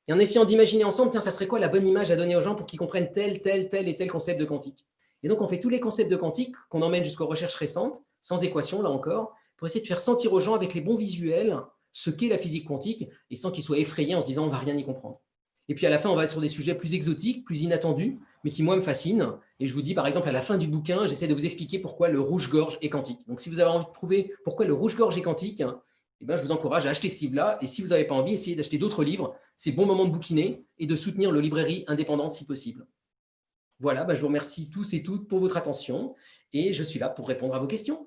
et en essayant d'imaginer ensemble, tiens, ça serait quoi la bonne image à donner aux gens pour qu'ils comprennent tel et tel concept de quantique. Et donc, on fait tous les concepts de quantique qu'on emmène jusqu'aux recherches récentes, sans équation, là encore, pour essayer de faire sentir aux gens avec les bons visuels ce qu'est la physique quantique et sans qu'ils soient effrayés en se disant on ne va rien y comprendre. Et puis à la fin, on va sur des sujets plus exotiques, plus inattendus, mais qui, moi, me fascinent. Et je vous dis, par exemple, à la fin du bouquin, j'essaie de vous expliquer pourquoi le rouge-gorge est quantique. Donc, si vous avez envie de trouver pourquoi le rouge-gorge est quantique, eh ben, je vous encourage à acheter ce livre-là. Et si vous n'avez pas envie, essayez d'acheter d'autres livres. C'est le bon moment de bouquiner et de soutenir le librairie indépendante si possible. Voilà, je vous remercie tous et toutes pour votre attention et je suis là pour répondre à vos questions.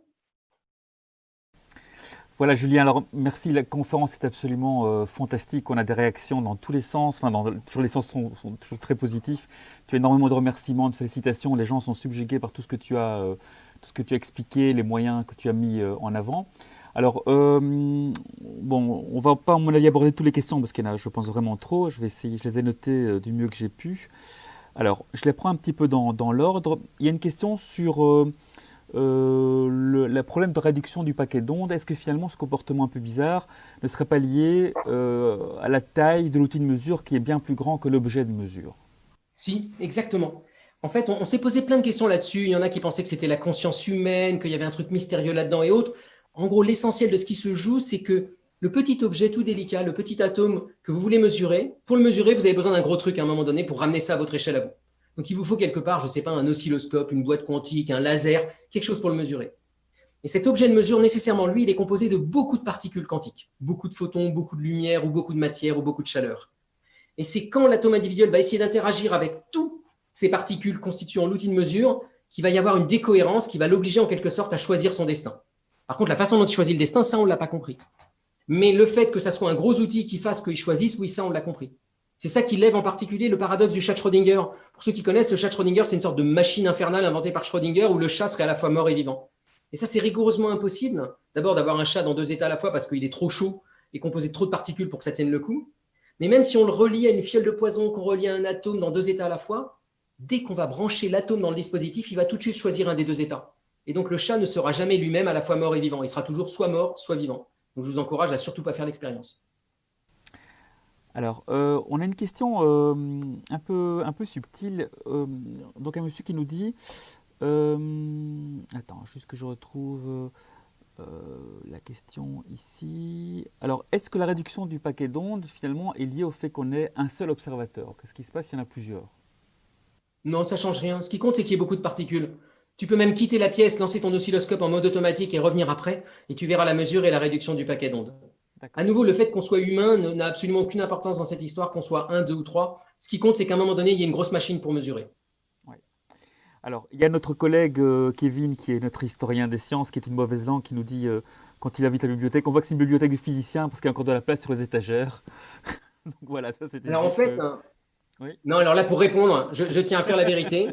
Voilà Julien, alors merci, la conférence est absolument fantastique, on a des réactions dans tous les sens, toujours les sens sont toujours très positifs, tu as énormément de remerciements, de félicitations, les gens sont subjugués par tout ce que tu as expliqué, les moyens que tu as mis en avant. Alors, bon, on va pas à mon avis aborder toutes les questions parce qu'il y en a, je pense, vraiment trop, je vais essayer, je les ai notées du mieux que j'ai pu. Alors, je les prends un petit peu dans l'ordre. Il y a une question sur le problème de réduction du paquet d'ondes. Est-ce que finalement ce comportement un peu bizarre ne serait pas lié à la taille de l'outil de mesure qui est bien plus grand que l'objet de mesure? Si, exactement. En fait, on s'est posé plein de questions là-dessus. Il y en a qui pensaient que c'était la conscience humaine, qu'il y avait un truc mystérieux là-dedans et autres. En gros, l'essentiel de ce qui se joue, c'est que le petit objet tout délicat, le petit atome que vous voulez mesurer, pour le mesurer, vous avez besoin d'un gros truc à un moment donné pour ramener ça à votre échelle à vous. Donc, il vous faut quelque part, je ne sais pas, un oscilloscope, une boîte quantique, un laser, quelque chose pour le mesurer. Et cet objet de mesure, nécessairement, lui, il est composé de beaucoup de particules quantiques, beaucoup de photons, beaucoup de lumière, ou beaucoup de matière, ou beaucoup de chaleur. Et c'est quand l'atome individuel va essayer d'interagir avec toutes ces particules constituant l'outil de mesure qu'il va y avoir une décohérence qui va l'obliger en quelque sorte à choisir son destin. Par contre, la façon dont il choisit le destin, ça, on ne l'a pas compris. Mais le fait que ça soit un gros outil qui fasse qu'il choisisse, oui, ça, on l'a compris. C'est ça qui lève en particulier le paradoxe du chat de Schrödinger. Pour ceux qui connaissent, le chat de Schrödinger, c'est une sorte de machine infernale inventée par Schrödinger où le chat serait à la fois mort et vivant. Et ça, c'est rigoureusement impossible. D'abord, d'avoir un chat dans 2 états à la fois parce qu'il est trop chaud et composé de trop de particules pour que ça tienne le coup. Mais même si on le relie à une fiole de poison, qu'on relie à un atome dans 2 états à la fois, dès qu'on va brancher l'atome dans le dispositif, il va tout de suite choisir un des 2 états. Et donc, le chat ne sera jamais lui-même à la fois mort et vivant. Il sera toujours soit mort, soit vivant. Donc, je vous encourage à surtout pas faire l'expérience. Alors, on a une question un peu subtile. Donc, un monsieur qui nous dit, attends, juste que je retrouve la question ici. Alors, est-ce que la réduction du paquet d'ondes, finalement, est liée au fait qu'on ait un seul observateur? Qu'est-ce qui se passe s'il y en a plusieurs? Non, ça change rien. Ce qui compte, c'est qu'il y ait beaucoup de particules. Tu peux même quitter la pièce, lancer ton oscilloscope en mode automatique et revenir après, et tu verras la mesure et la réduction du paquet d'ondes. À D'accord. nouveau, le fait qu'on soit humain n'a absolument aucune importance dans cette histoire, qu'on soit 1, 2 ou 3. Ce qui compte, c'est qu'à un moment donné, il y a une grosse machine pour mesurer. Ouais. Alors, il y a notre collègue Kevin, qui est notre historien des sciences, qui est une mauvaise langue, qui nous dit, quand il invite la bibliothèque, on voit que c'est une bibliothèque de physiciens parce qu'il y a encore de la place sur les étagères. Donc voilà, ça c'était Alors en juste. fait, Oui, non, alors là, pour répondre, je tiens à faire la vérité.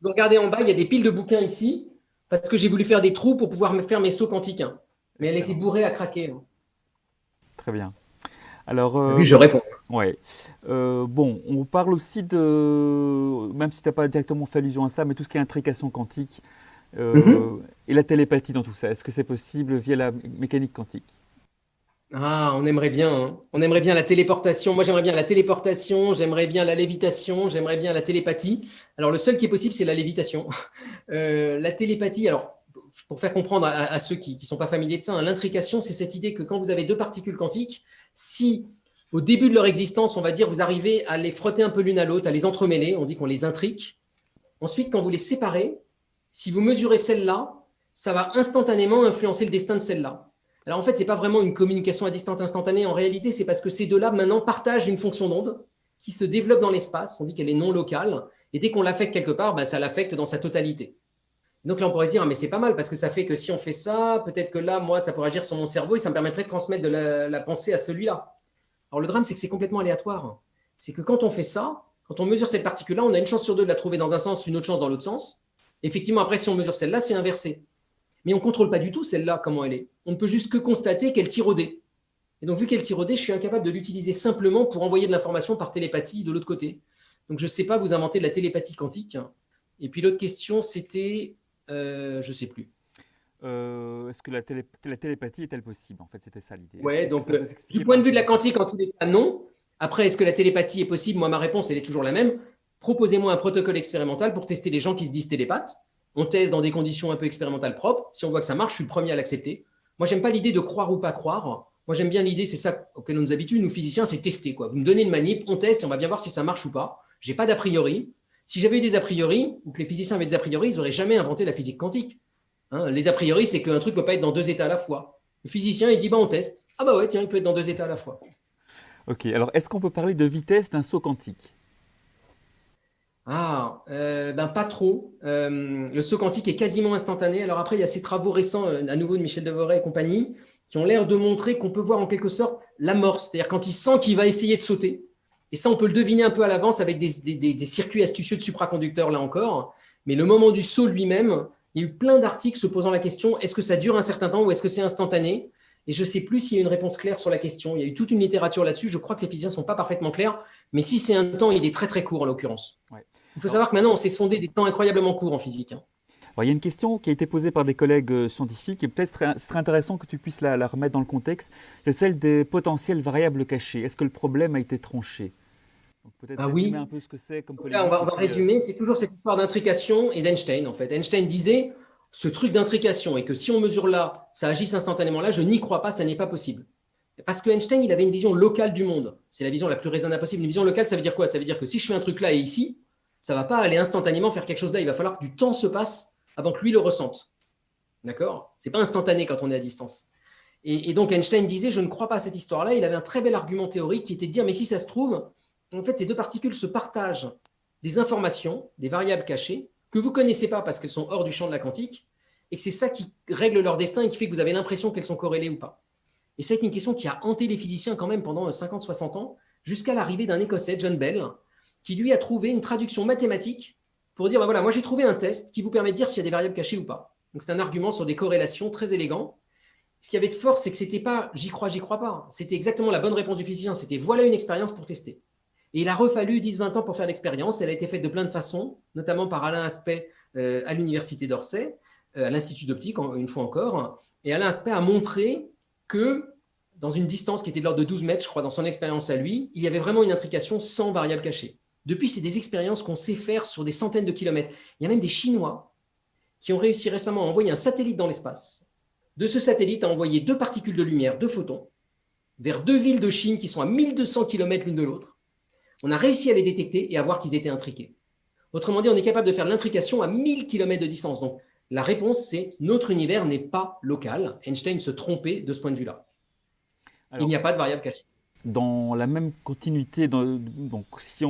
Vous regardez en bas, il y a des piles de bouquins ici, parce que j'ai voulu faire des trous pour pouvoir me faire mes sauts quantiques, hein. Mais elle était excellent. bourrée à craquer, hein. Très bien. Alors, T'as vu, je réponds. ouais. Bon, on parle aussi de, même si tu n'as pas directement fait allusion à ça, mais tout ce qui est intrication quantique Mhm. et la télépathie dans tout ça. Est-ce que c'est possible via la mécanique quantique? Ah, on aimerait bien, hein. On aimerait bien la téléportation. Moi, j'aimerais bien la téléportation, j'aimerais bien la lévitation, j'aimerais bien la télépathie. Alors, le seul qui est possible, c'est la lévitation. La télépathie, alors, pour faire comprendre à ceux qui ne sont pas familiers de ça, hein, l'intrication, c'est cette idée que quand vous avez 2 particules quantiques, si au début de leur existence, on va dire, vous arrivez à les frotter un peu l'une à l'autre, à les entremêler, on dit qu'on les intrique. Ensuite, quand vous les séparez, si vous mesurez celle-là, ça va instantanément influencer le destin de celle-là. Alors en fait, ce n'est pas vraiment une communication à distance instantanée. En réalité, c'est parce que ces deux-là, maintenant, partagent une fonction d'onde qui se développe dans l'espace. On dit qu'elle est non locale. Et dès qu'on l'affecte quelque part, ça l'affecte dans sa totalité. Donc là, on pourrait se dire, ah, mais c'est pas mal parce que ça fait que si on fait ça, peut-être que là, moi, ça pourrait agir sur mon cerveau et ça me permettrait de transmettre de la pensée à celui-là. Alors le drame, c'est que c'est complètement aléatoire. C'est que quand on fait ça, quand on mesure cette particule-là, on a une chance sur 2 de la trouver dans un sens, une autre chance dans l'autre sens. Effectivement, après, si on mesure celle-là, c'est inversé. Mais on ne contrôle pas du tout celle-là, comment elle est. On ne peut juste que constater qu'elle tire au dé. Et donc, vu qu'elle tire au dé, je suis incapable de l'utiliser simplement pour envoyer de l'information par télépathie de l'autre côté. Donc, je ne sais pas vous inventer de la télépathie quantique. Et puis, l'autre question, c'était, je ne sais plus. Est-ce que la télépathie est-elle possible? En fait, c'était ça l'idée. Ouais, Est-ce que donc, ça peut du s'expliquer point par de la vue de la physique quantique, quantique? en tous les cas, non. Après, est-ce que la télépathie est possible? Moi, ma réponse, elle est toujours la même. Proposez-moi un protocole expérimental pour tester les gens qui se disent télépathes. On teste dans des conditions un peu expérimentales propres. Si on voit que ça marche, je suis le premier à l'accepter. Moi, j'aime pas l'idée de croire ou pas croire. Moi, j'aime bien l'idée, c'est ça auquel on nous habitue, nous physiciens, c'est tester, quoi. Vous me donnez une manip, on teste et on va bien voir si ça marche ou pas. J'ai pas d'a priori. Si j'avais eu des a priori, ou que les physiciens avaient des a priori, ils n'auraient jamais inventé la physique quantique. Hein, les a priori, c'est qu'un truc ne peut pas être dans 2 états à la fois. Le physicien, il dit, on teste. Ah bah ouais, tiens, il peut être dans 2 états à la fois. Ok, alors est-ce qu'on peut parler de vitesse d'un saut quantique? Ah, pas trop. Le saut quantique est quasiment instantané. Alors après, il y a ces travaux récents, à nouveau de Michel Devoret et compagnie, qui ont l'air de montrer qu'on peut voir en quelque sorte l'amorce, c'est-à-dire quand il sent qu'il va essayer de sauter. Et ça, on peut le deviner un peu à l'avance avec des circuits astucieux de supraconducteurs, là encore. Mais le moment du saut lui-même, il y a eu plein d'articles se posant la question, est-ce que ça dure un certain temps ou est-ce que c'est instantané? Et je ne sais plus s'il y a une réponse claire sur la question. Il y a eu toute une littérature là-dessus. Je crois que les physiciens ne sont pas parfaitement clairs. Mais si c'est un temps, il est très très court en l'occurrence. Ouais. Il faut Alors, savoir que maintenant, on s'est sondé des temps incroyablement courts en physique, hein. il y a une question qui a été posée par des collègues scientifiques et peut-être ce serait intéressant que tu puisses la remettre dans le contexte. C'est celle des potentielles variables cachées. Est-ce que le problème a été tranché? Donc, peut-être Ah résumer oui. un peu ce que c'est comme Donc là, on polémique va, et on va puis résumer. C'est toujours cette histoire d'intrication et d'Einstein, en fait. Einstein disait, ce truc d'intrication et que si on mesure là, ça agisse instantanément là, je n'y crois pas, ça n'est pas possible. Parce que Einstein, il avait une vision locale du monde. C'est la vision la plus raisonnable possible. Une vision locale, ça veut dire quoi? Ça veut dire que si je fais un truc là et ici, ça ne va pas aller instantanément faire quelque chose là. Il va falloir que du temps se passe avant que lui le ressente. D'accord? Ce n'est pas instantané quand on est à distance. Et donc Einstein disait, je ne crois pas à cette histoire-là. Il avait un très bel argument théorique qui était de dire, mais si ça se trouve, en fait, ces 2 particules se partagent des informations, des variables cachées, que vous ne connaissez pas parce qu'elles sont hors du champ de la quantique, et que c'est ça qui règle leur destin et qui fait que vous avez l'impression qu'elles sont corrélées ou pas. Et ça a été une question qui a hanté les physiciens quand même pendant 50-60 ans, jusqu'à l'arrivée d'un Écossais, John Bell, qui lui a trouvé une traduction mathématique pour dire, voilà, moi j'ai trouvé un test qui vous permet de dire s'il y a des variables cachées ou pas. Donc c'est un argument sur des corrélations très élégant. Ce qu'il y avait de fort, c'est que c'était pas j'y crois pas. C'était exactement la bonne réponse du physicien. C'était voilà une expérience pour tester. Et il a refallu 10-20 ans pour faire l'expérience. Elle a été faite de plein de façons, notamment par Alain Aspect à l'Université d'Orsay, à l'Institut d'optique, une fois encore. Et Alain Aspect a montré que dans une distance qui était de l'ordre de 12 mètres, je crois, dans son expérience à lui, il y avait vraiment une intrication sans variable cachée. Depuis, c'est des expériences qu'on sait faire sur des centaines de kilomètres. Il y a même des Chinois qui ont réussi récemment à envoyer un satellite dans l'espace. De ce satellite, a envoyé 2 particules de lumière, 2 photons, vers 2 villes de Chine qui sont à 1200 km l'une de l'autre. On a réussi à les détecter et à voir qu'ils étaient intriqués. Autrement dit, on est capable de faire l'intrication à 1000 km de distance. Donc, la réponse, c'est notre univers n'est pas local. Einstein se trompait de ce point de vue-là. Il n'y a pas de variable cachée. Dans la même continuité, donc si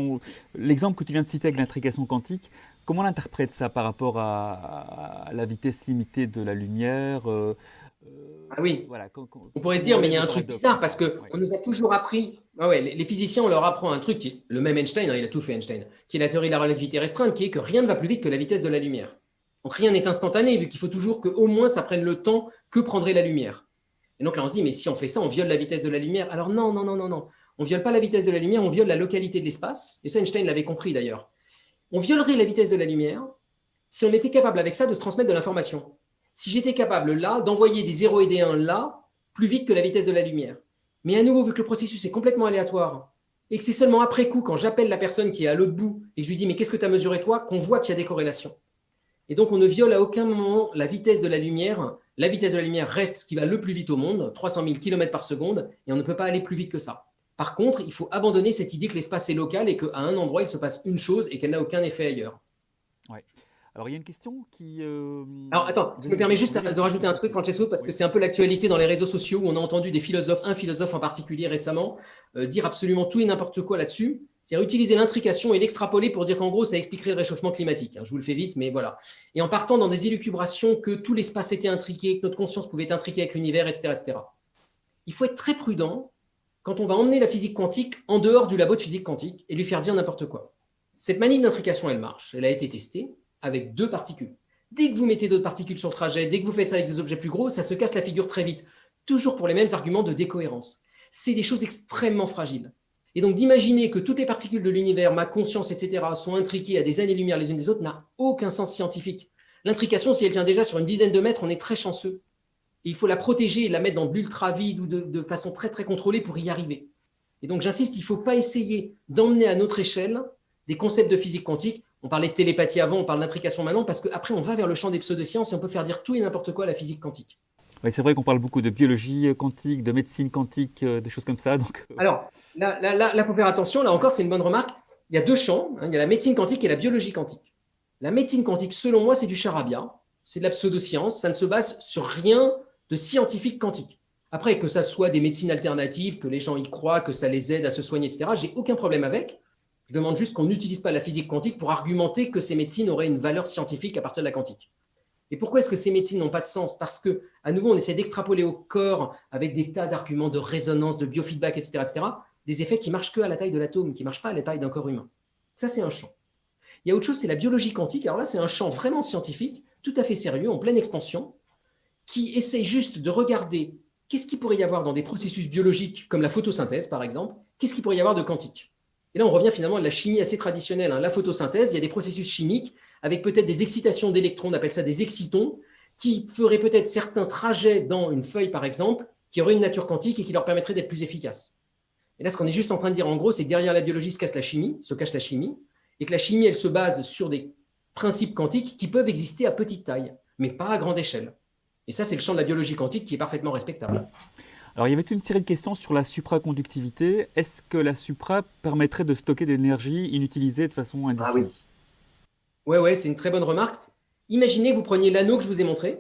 l'exemple que tu viens de citer avec l'intrication quantique, comment on interprète ça par rapport à la vitesse limitée de la lumière Ah oui, voilà, on pourrait se dire, mais il y a un truc bizarre parce qu'on nous a toujours appris, les physiciens, on leur apprend un truc qui est le même Einstein, il a tout fait Einstein, qui est la théorie de la relativité restreinte, qui est que rien ne va plus vite que la vitesse de la lumière. Donc rien n'est instantané, vu qu'il faut toujours qu'au moins ça prenne le temps que prendrait la lumière. Et donc là, on se dit, mais si on fait ça, on viole la vitesse de la lumière. Alors non. On ne viole pas la vitesse de la lumière, on viole la localité de l'espace. Et ça, Einstein l'avait compris d'ailleurs. On violerait la vitesse de la lumière si on était capable avec ça de se transmettre de l'information. Si j'étais capable là d'envoyer des 0 et des 1 là, plus vite que la vitesse de la lumière. Mais à nouveau, vu que le processus est complètement aléatoire, et que c'est seulement après coup, quand j'appelle la personne qui est à l'autre bout, et que je lui dis, mais qu'est-ce que tu as mesuré toi, qu'on voit qu'il y a des corrélations. Et donc, on ne viole à aucun moment la vitesse de la lumière. La vitesse de la lumière reste ce qui va le plus vite au monde, 300 000 km par seconde, et on ne peut pas aller plus vite que ça. Par contre, il faut abandonner cette idée que l'espace est local et qu'à un endroit, il se passe une chose et qu'elle n'a aucun effet ailleurs. Ouais. Alors, il y a une question qui… Alors, attends, je me permets juste de rajouter un truc, Francesco, parce que c'est un peu l'actualité dans les réseaux sociaux où on a entendu des philosophes, un philosophe en particulier récemment, dire absolument tout et n'importe quoi là-dessus. C'est-à-dire utiliser l'intrication et l'extrapoler pour dire qu'en gros, ça expliquerait le réchauffement climatique. Je vous le fais vite, mais voilà. Et en partant dans des élucubrations que tout l'espace était intriqué, que notre conscience pouvait être intriquée avec l'univers, etc. Il faut être très prudent quand on va emmener la physique quantique en dehors du labo de physique quantique et lui faire dire n'importe quoi. Cette manie d'intrication, elle marche. Elle a été testée avec 2 particules. Dès que vous mettez d'autres particules sur le trajet, dès que vous faites ça avec des objets plus gros, ça se casse la figure très vite. Toujours pour les mêmes arguments de décohérence. C'est des choses extrêmement fragiles. Et donc d'imaginer que toutes les particules de l'univers, ma conscience, etc., sont intriquées à des années-lumière les unes des autres n'a aucun sens scientifique. L'intrication, si elle tient déjà sur une dizaine de mètres, on est très chanceux. Et il faut la protéger et la mettre dans de l'ultra-vide ou de façon très très contrôlée pour y arriver. Et donc j'insiste, il ne faut pas essayer d'emmener à notre échelle des concepts de physique quantique. On parlait de télépathie avant, on parle d'intrication maintenant, parce qu'après on va vers le champ des pseudosciences et on peut faire dire tout et n'importe quoi à la physique quantique. Oui, c'est vrai qu'on parle beaucoup de biologie quantique, de médecine quantique, des choses comme ça. Donc… Alors, là, il faut faire attention. Là encore, c'est une bonne remarque. Il y a 2 champs. Il y a la médecine quantique et la biologie quantique. La médecine quantique, selon moi, c'est du charabia. C'est de la pseudoscience. Ça ne se base sur rien de scientifique quantique. Après, que ça soit des médecines alternatives, que les gens y croient, que ça les aide à se soigner, etc., j'ai aucun problème avec. Je demande juste qu'on n'utilise pas la physique quantique pour argumenter que ces médecines auraient une valeur scientifique à partir de la quantique. Et pourquoi est-ce que ces médecines n'ont pas de sens? Parce que, à nouveau, on essaie d'extrapoler au corps avec des tas d'arguments de résonance, de biofeedback, etc., des effets qui marchent qu'à la taille de l'atome, qui ne marchent pas à la taille d'un corps humain. Ça, c'est un champ. Il y a autre chose, c'est la biologie quantique. Alors là, c'est un champ vraiment scientifique, tout à fait sérieux, en pleine expansion, qui essaye juste de regarder qu'est-ce qu'il pourrait y avoir dans des processus biologiques, comme la photosynthèse, par exemple, qu'est-ce qu'il pourrait y avoir de quantique. Et là, on revient finalement à la chimie assez traditionnelle. La photosynthèse, il y a des processus chimiques avec peut-être des excitations d'électrons, on appelle ça des excitons, qui feraient peut-être certains trajets dans une feuille, par exemple, qui auraient une nature quantique et qui leur permettraient d'être plus efficaces. Et là, ce qu'on est juste en train de dire, en gros, c'est que derrière la biologie se cache la chimie, et que la chimie, elle se base sur des principes quantiques qui peuvent exister à petite taille, mais pas à grande échelle. Et ça, c'est le champ de la biologie quantique qui est parfaitement respectable. Alors, il y avait une série de questions sur la supraconductivité. Est-ce que la supra permettrait de stocker de l'énergie inutilisée de façon indéfinie? Ah oui. Ouais, c'est une très bonne remarque. Imaginez que vous preniez l'anneau que je vous ai montré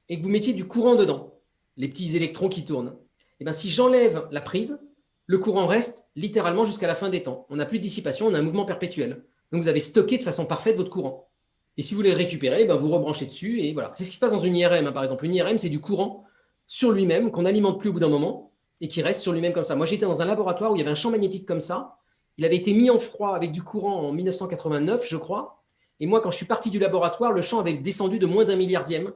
et que vous mettiez du courant dedans, les petits électrons qui tournent. Et bien, si j'enlève la prise, le courant reste littéralement jusqu'à la fin des temps. On n'a plus de dissipation, on a un mouvement perpétuel. Donc, vous avez stocké de façon parfaite votre courant. Et si vous voulez le récupérer, ben, vous rebranchez dessus. Et voilà. C'est ce qui se passe dans une IRM, hein, par exemple. Une IRM, c'est du courant sur lui-même qu'on n'alimente plus au bout d'un moment et qui reste sur lui-même comme ça. Moi, j'étais dans un laboratoire où il y avait un champ magnétique comme ça. Il avait été mis en froid avec du courant en 1989, je crois. Et moi, quand je suis parti du laboratoire, le champ avait descendu de moins d'un milliardième,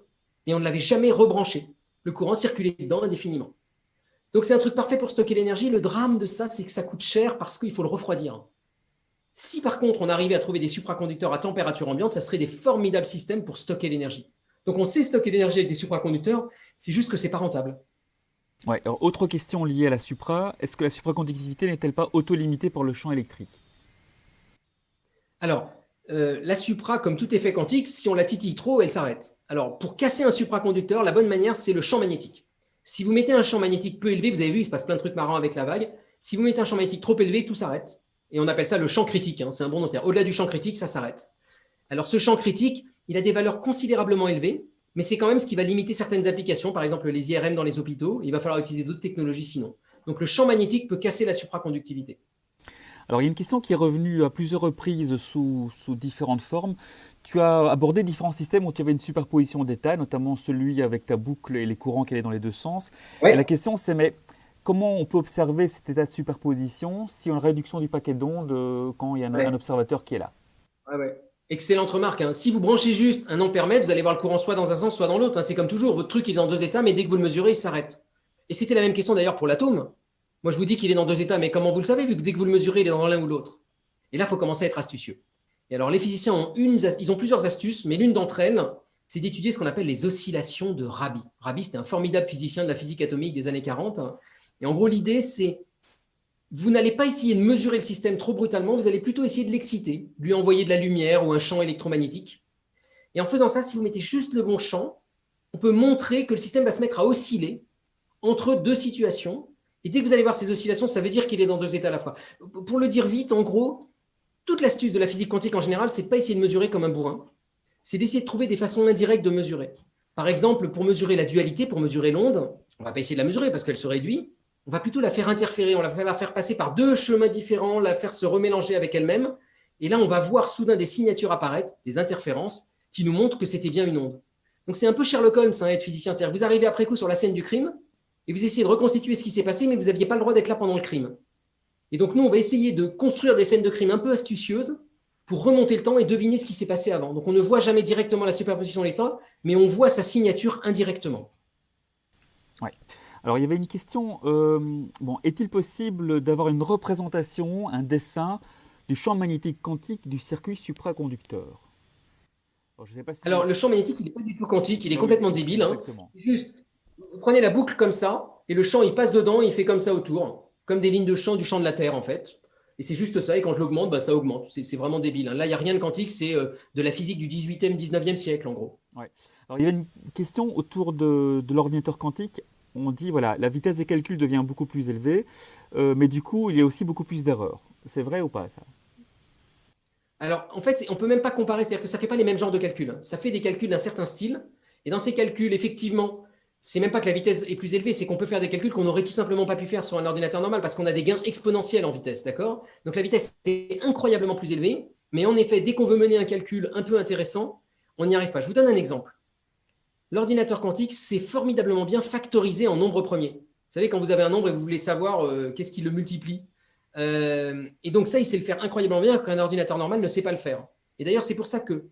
mais on ne l'avait jamais rebranché. Le courant circulait dedans indéfiniment. Donc, c'est un truc parfait pour stocker l'énergie. Le drame de ça, c'est que ça coûte cher parce qu'il faut le refroidir. Si par contre, on arrivait à trouver des supraconducteurs à température ambiante, ça serait des formidables systèmes pour stocker l'énergie. Donc, on sait stocker l'énergie avec des supraconducteurs, c'est juste que ce n'est pas rentable. Ouais, alors, autre question liée à la supra, est-ce que la supraconductivité n'est-elle pas auto-limitée par le champ électrique? Alors, la supra, comme tout effet quantique, si on la titille trop, elle s'arrête. Alors, pour casser un supraconducteur, la bonne manière, c'est le champ magnétique. Si vous mettez un champ magnétique peu élevé, vous avez vu, il se passe plein de trucs marrants avec la vague. Si vous mettez un champ magnétique trop élevé, tout s'arrête. Et on appelle ça le champ critique. Hein. C'est un bon nom. C'est-à-dire, au-delà du champ critique, ça s'arrête. Alors, ce champ critique, il a des valeurs considérablement élevées, mais c'est quand même ce qui va limiter certaines applications, par exemple les IRM dans les hôpitaux. Il va falloir utiliser d'autres technologies sinon. Donc, le champ magnétique peut casser la supraconductivité. Alors, il y a une question qui est revenue à plusieurs reprises sous différentes formes. Tu as abordé différents systèmes où tu avais une superposition d'états, notamment celui avec ta boucle et les courants qui allaient dans les deux sens. Et la Ouais, question, c'est, mais comment on peut observer cet état de superposition si on a une réduction du paquet d'ondes quand il y a un ouais, observateur qui est là? ouais. Excellente remarque. Hein. Si vous branchez juste un ampèremètre, vous allez voir le courant soit dans un sens, soit dans l'autre. Hein. C'est comme toujours, votre truc il est dans deux états, mais dès que vous le mesurez, il s'arrête. Et c'était la même question d'ailleurs pour l'atome. Moi, je vous dis qu'il est dans deux états, mais comment vous le savez, vu que dès que vous le mesurez, il est dans l'un ou l'autre. Et là, il faut commencer à être astucieux. Et alors, les physiciens ils ont plusieurs astuces, mais l'une d'entre elles, c'est d'étudier ce qu'on appelle les oscillations de Rabi. Rabi, c'était un formidable physicien de la physique atomique des années 40. Et en gros, l'idée, c'est vous n'allez pas essayer de mesurer le système trop brutalement, vous allez plutôt essayer de l'exciter, lui envoyer de la lumière ou un champ électromagnétique. Et en faisant ça, si vous mettez juste le bon champ, on peut montrer que le système va se mettre à osciller entre deux situations. Et dès que vous allez voir ces oscillations, ça veut dire qu'il est dans deux états à la fois. Pour le dire vite, en gros, toute l'astuce de la physique quantique en général, c'est de pas essayer de mesurer comme un bourrin, c'est d'essayer de trouver des façons indirectes de mesurer. Par exemple, pour mesurer la dualité, pour mesurer l'onde, on ne va pas essayer de la mesurer parce qu'elle se réduit, on va plutôt la faire interférer, on va la faire passer par deux chemins différents, la faire se remélanger avec elle-même, et là on va voir soudain des signatures apparaître, des interférences, qui nous montrent que c'était bien une onde. Donc c'est un peu Sherlock Holmes, hein, être physicien, c'est-à-dire que vous arrivez après coup sur la scène du crime, et vous essayez de reconstituer ce qui s'est passé, mais vous n'aviez pas le droit d'être là pendant le crime. Et donc nous, on va essayer de construire des scènes de crime un peu astucieuses, pour remonter le temps et deviner ce qui s'est passé avant. Donc on ne voit jamais directement la superposition de l'état, mais on voit sa signature indirectement. Ouais. Alors, il y avait une question, bon, est-il possible d'avoir une représentation, un dessin du champ magnétique quantique du circuit supraconducteur? Alors, je ne sais pas Alors si... le champ magnétique, il n'est pas du tout quantique, il est Ah oui, complètement débile. Hein. exactement. Juste, vous prenez la boucle comme ça, et le champ, il passe dedans, et il fait comme ça autour, comme des lignes de champ du champ de la Terre, en fait. Et c'est juste ça, et quand je l'augmente, bah, ça augmente. C'est vraiment débile. Hein. Là, il n'y a rien de quantique, c'est de la physique du 18e, 19e siècle, en gros. Ouais. Alors, il y avait une question autour de l'ordinateur quantique. On dit, voilà, la vitesse des calculs devient beaucoup plus élevée, mais du coup, il y a aussi beaucoup plus d'erreurs. C'est vrai ou pas, ça? Alors, en fait, on ne peut même pas comparer, c'est-à-dire que ça ne fait pas les mêmes genres de calculs. Hein. Ça fait des calculs d'un certain style. Et dans ces calculs, effectivement, c'est même pas que la vitesse est plus élevée, c'est qu'on peut faire des calculs qu'on n'aurait tout simplement pas pu faire sur un ordinateur normal parce qu'on a des gains exponentiels en vitesse, d'accord? Donc la vitesse est incroyablement plus élevée, mais en effet, dès qu'on veut mener un calcul un peu intéressant, on n'y arrive pas. Je vous donne un exemple. L'ordinateur quantique, c'est formidablement bien factorisé en nombre premier. Vous savez, quand vous avez un nombre et vous voulez savoir qu'est-ce qui le multiplie, et donc ça, il sait le faire incroyablement bien qu'un ordinateur normal ne sait pas le faire. Et d'ailleurs, c'est pour ça que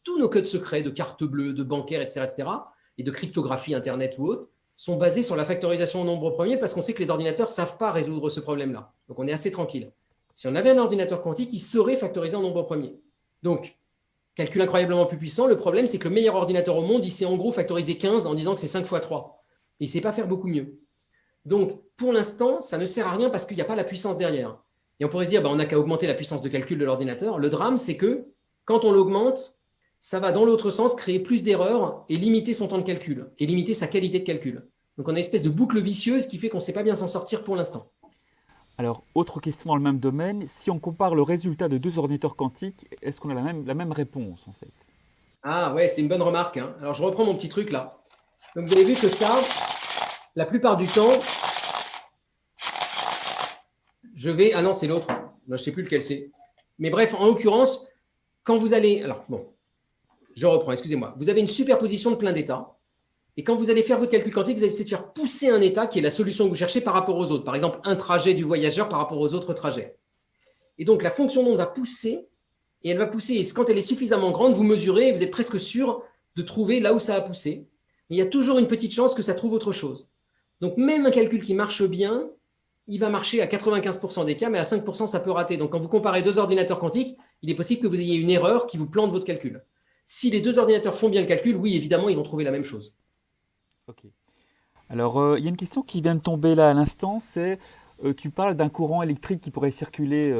tous nos codes secrets de carte bleue, de bancaire, etc., et de cryptographie Internet ou autre, sont basés sur la factorisation au nombre premier parce qu'on sait que les ordinateurs ne savent pas résoudre ce problème-là. Donc on est assez tranquille. Si on avait un ordinateur quantique, il serait factorisé en nombre premier. Donc, calcul incroyablement plus puissant. Le problème, c'est que le meilleur ordinateur au monde, il sait en gros factoriser 15 en disant que c'est 5 fois 3. Et il ne sait pas faire beaucoup mieux. Donc, pour l'instant, ça ne sert à rien parce qu'il n'y a pas la puissance derrière. Et on pourrait se dire, bah, on n'a qu'à augmenter la puissance de calcul de l'ordinateur. Le drame, c'est que quand on l'augmente, ça va dans l'autre sens créer plus d'erreurs et limiter son temps de calcul et limiter sa qualité de calcul. Donc, on a une espèce de boucle vicieuse qui fait qu'on ne sait pas bien s'en sortir pour l'instant. Alors, autre question dans le même domaine, si on compare le résultat de deux ordinateurs quantiques, est-ce qu'on a la même réponse, en fait? Ah ouais, c'est une bonne remarque. Hein. Alors, je reprends mon petit truc là. Donc, vous avez vu que ça, la plupart du temps, je vais… Ah non, c'est l'autre. Je ne sais plus lequel c'est. Mais bref, en l'occurrence, quand vous allez… Alors, bon. je reprends, excusez-moi. Vous avez une superposition de plein d'états. Et quand vous allez faire votre calcul quantique, vous allez essayer de faire pousser un état qui est la solution que vous cherchez par rapport aux autres. Par exemple, un trajet du voyageur par rapport aux autres trajets. Et donc, la fonction d'onde va pousser, et elle va pousser. Et quand elle est suffisamment grande, vous mesurez et vous êtes presque sûr de trouver là où ça a poussé. Mais il y a toujours une petite chance que ça trouve autre chose. Donc, même un calcul qui marche bien, il va marcher à 95% des cas, mais à 5%, ça peut rater. Donc, quand vous comparez deux ordinateurs quantiques, il est possible que vous ayez une erreur qui vous plante votre calcul. Si les deux ordinateurs font bien le calcul, oui, évidemment, ils vont trouver la même chose. Ok. Alors, il y a une question qui vient de tomber là à l'instant, c'est tu parles d'un courant électrique qui pourrait circuler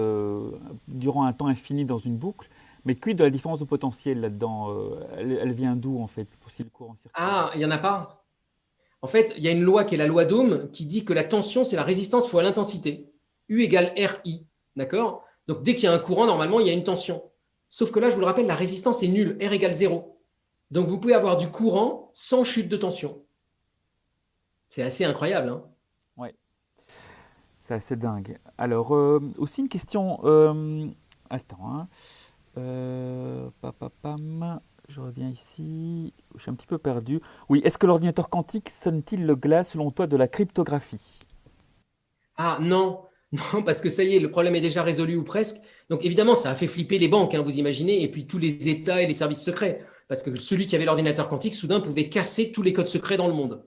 durant un temps infini dans une boucle, mais quid de la différence de potentiel là-dedans elle vient d'où en fait, si le courant circule? Ah, il n'y en a pas. En fait, il y a une loi qui est la loi d'Ohm qui dit que la tension, c'est la résistance fois l'intensité. U égale RI. D'accord? Donc, dès qu'il y a un courant, normalement, il y a une tension. Sauf que là, je vous le rappelle, la résistance est nulle. R égale 0. Donc, vous pouvez avoir du courant sans chute de tension. C'est assez incroyable, hein? Ouais, c'est assez dingue. Alors, aussi une question. Attends, hein. Papapam, je reviens ici. Je suis un petit peu perdu. Oui, est-ce que l'ordinateur quantique sonne-t-il le glas selon toi de la cryptographie? Ah non, non, parce que ça y est, le problème est déjà résolu ou presque. Donc évidemment, ça a fait flipper les banques, hein, vous imaginez, et puis tous les États et les services secrets. Parce que celui qui avait l'ordinateur quantique, soudain, pouvait casser tous les codes secrets dans le monde.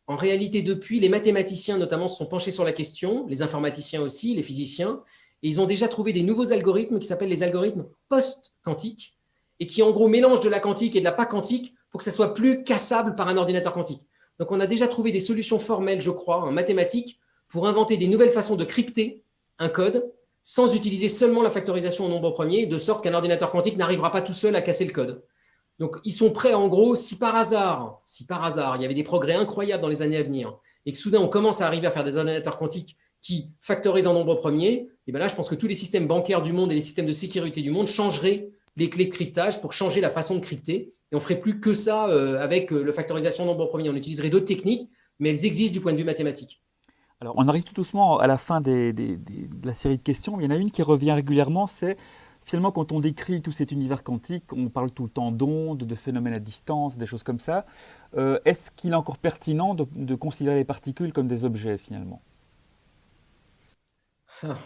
En réalité, depuis, les mathématiciens notamment se sont penchés sur la question, les informaticiens aussi, les physiciens, et ils ont déjà trouvé des nouveaux algorithmes qui s'appellent les algorithmes post-quantiques, et qui en gros mélangent de la quantique et de la pas quantique pour que ça soit plus cassable par un ordinateur quantique. Donc on a déjà trouvé des solutions formelles, je crois, en mathématiques, pour inventer des nouvelles façons de crypter un code sans utiliser seulement la factorisation au nombre premier, de sorte qu'un ordinateur quantique n'arrivera pas tout seul à casser le code. Donc, ils sont prêts, en gros, si par hasard, il y avait des progrès incroyables dans les années à venir, et que soudain, on commence à arriver à faire des ordinateurs quantiques qui factorisent en nombre premier, et bien là, je pense que tous les systèmes bancaires du monde et les systèmes de sécurité du monde changeraient les clés de cryptage pour changer la façon de crypter. Et on ne ferait plus que ça avec la factorisation en nombre premier. On utiliserait d'autres techniques, mais elles existent du point de vue mathématique. Alors, on arrive tout doucement à la fin de la série de questions. Il y en a une qui revient régulièrement, c'est finalement quand on décrit tout cet univers quantique, on parle tout le temps d'ondes, de phénomènes à distance, des choses comme ça. Est-ce qu'il est encore pertinent de considérer les particules comme des objets finalement? Ah,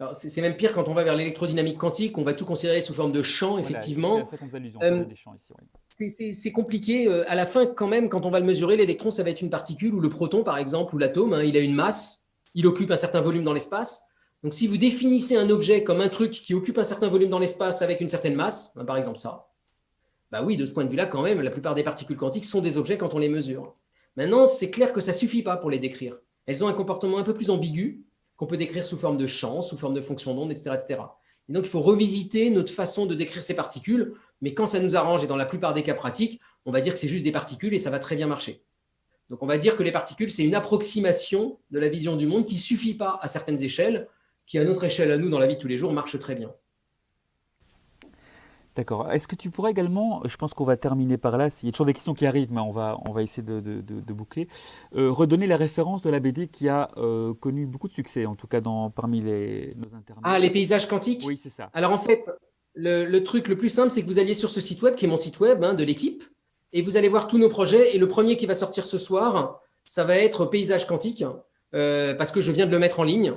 alors c'est même pire quand on va vers l'électrodynamique quantique, on va tout considérer sous forme de champ, Voilà, c'est à effectivement. ça qu'on faisait allusion, on Euh, parlait des champs ici. Oui. c'est compliqué. À la fin, quand même, quand on va le mesurer, l'électron, ça va être une particule, ou le proton, par exemple, ou l'atome, hein, il a une masse, il occupe un certain volume dans l'espace. Donc, si vous définissez un objet comme un truc qui occupe un certain volume dans l'espace avec une certaine masse, ben, par exemple ça, bah oui, de ce point de vue-là, quand même, la plupart des particules quantiques sont des objets quand on les mesure. Maintenant, c'est clair que ça ne suffit pas pour les décrire. Elles ont un comportement un peu plus ambigu, qu'on peut décrire sous forme de champ, sous forme de fonction d'onde, etc., etc. Et donc, il faut revisiter notre façon de décrire ces particules, mais quand ça nous arrange, et dans la plupart des cas pratiques, on va dire que c'est juste des particules et ça va très bien marcher. Donc, on va dire que les particules, c'est une approximation de la vision du monde qui ne suffit pas à certaines échelles, qui à notre échelle, à nous, dans la vie de tous les jours, marche très bien. D'accord. Est-ce que tu pourrais également, je pense qu'on va terminer par là, il y a toujours des questions qui arrivent, mais on va essayer de boucler, redonner les références de la BD qui a connu beaucoup de succès, en tout cas parmi nos Ah, internautes. les paysages quantiques. Oui, c'est ça. Alors en fait, le truc le plus simple, c'est que vous alliez sur ce site web, qui est mon site web hein, de l'équipe, et vous allez voir tous nos projets. Et le premier qui va sortir ce soir, ça va être Paysage quantique, parce que je viens de le mettre en ligne.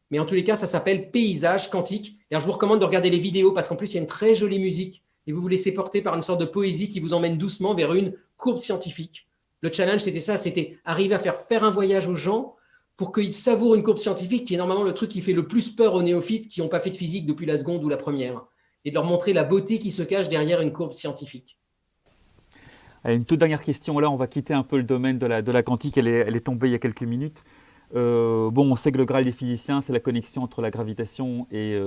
Mais en tous les cas, ça s'appelle Paysage quantique. Et alors, je vous recommande de regarder les vidéos, parce qu'en plus, il y a une très jolie musique, et vous vous laissez porter par une sorte de poésie qui vous emmène doucement vers une courbe scientifique. Le challenge, c'était ça, c'était arriver à faire un voyage aux gens pour qu'ils savourent une courbe scientifique, qui est normalement le truc qui fait le plus peur aux néophytes qui n'ont pas fait de physique depuis la seconde ou la première, et de leur montrer la beauté qui se cache derrière une courbe scientifique. Allez, une toute dernière question, là on va quitter un peu le domaine de la quantique, elle est tombée il y a quelques minutes. Bon, on sait que le Graal des physiciens, c'est la connexion entre la gravitation et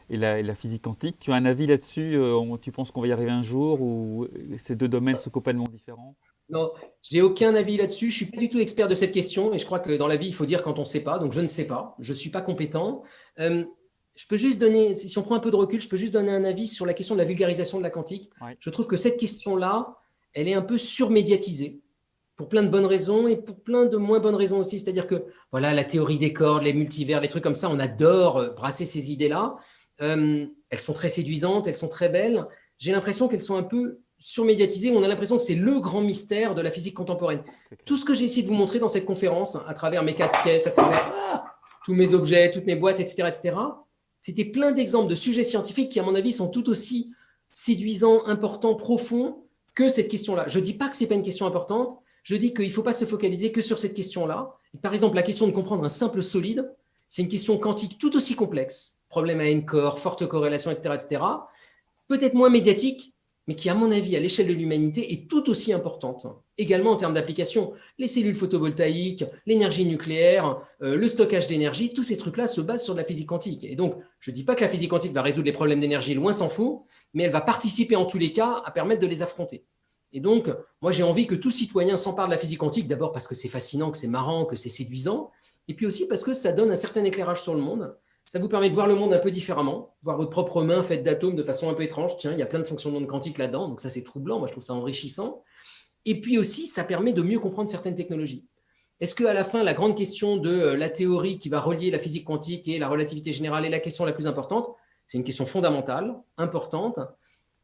la physique quantique. Tu as un avis là-dessus? Tu penses qu'on va y arriver un jour ou ces deux domaines sont complètement différents? Non, je n'ai aucun avis là-dessus. Je ne suis pas du tout expert de cette question et je crois que dans la vie, il faut dire quand on ne sait pas. Donc, je ne sais pas. Je ne suis pas compétent. Je peux juste donner, si on prend un peu de recul, je peux juste donner un avis sur la question de la vulgarisation de la quantique. Ouais. Je trouve que cette question-là, elle est un peu surmédiatisée pour plein de bonnes raisons et pour plein de moins bonnes raisons aussi. C'est-à-dire que, voilà, la théorie des cordes, les multivers, les trucs comme ça, on adore brasser ces idées-là. Elles sont très séduisantes, elles sont très belles. j'ai l'impression qu'elles sont un peu surmédiatisées. On a l'impression que c'est le grand mystère de la physique contemporaine. Tout ce que j'ai essayé de vous montrer dans cette conférence, à travers mes 4 pièces, à travers tous mes objets, toutes mes boîtes, etc., c'était plein d'exemples de sujets scientifiques qui, à mon avis, sont tout aussi séduisants, importants, profonds que cette question-là. Je ne dis pas que ce n'est pas une question importante, je dis qu'il ne faut pas se focaliser que sur cette question-là. Par exemple, la question de comprendre un simple solide, c'est une question quantique tout aussi complexe, problème à n-corps, forte corrélation, etc., peut-être moins médiatique, mais qui, à mon avis, à l'échelle de l'humanité, est tout aussi importante. Également en termes d'application, les cellules photovoltaïques, l'énergie nucléaire, le stockage d'énergie, tous ces trucs-là se basent sur de la physique quantique. Et donc, je ne dis pas que la physique quantique va résoudre les problèmes d'énergie, loin s'en faut, mais elle va participer en tous les cas à permettre de les affronter. Et donc, moi, j'ai envie que tout citoyen s'empare de la physique quantique, d'abord parce que c'est fascinant, que c'est marrant, que c'est séduisant, et puis aussi parce que ça donne un certain éclairage sur le monde. Ça vous permet de voir le monde un peu différemment, voir votre propre main faite d'atomes de façon un peu étrange. Tiens, il y a plein de fonctionnements de quantique là-dedans, donc ça, c'est troublant. Moi, je trouve ça enrichissant. Et puis aussi, ça permet de mieux comprendre certaines technologies. Est-ce qu'à la fin, la grande question de la théorie qui va relier la physique quantique et la relativité générale est la question la plus importante? C'est une question fondamentale, importante,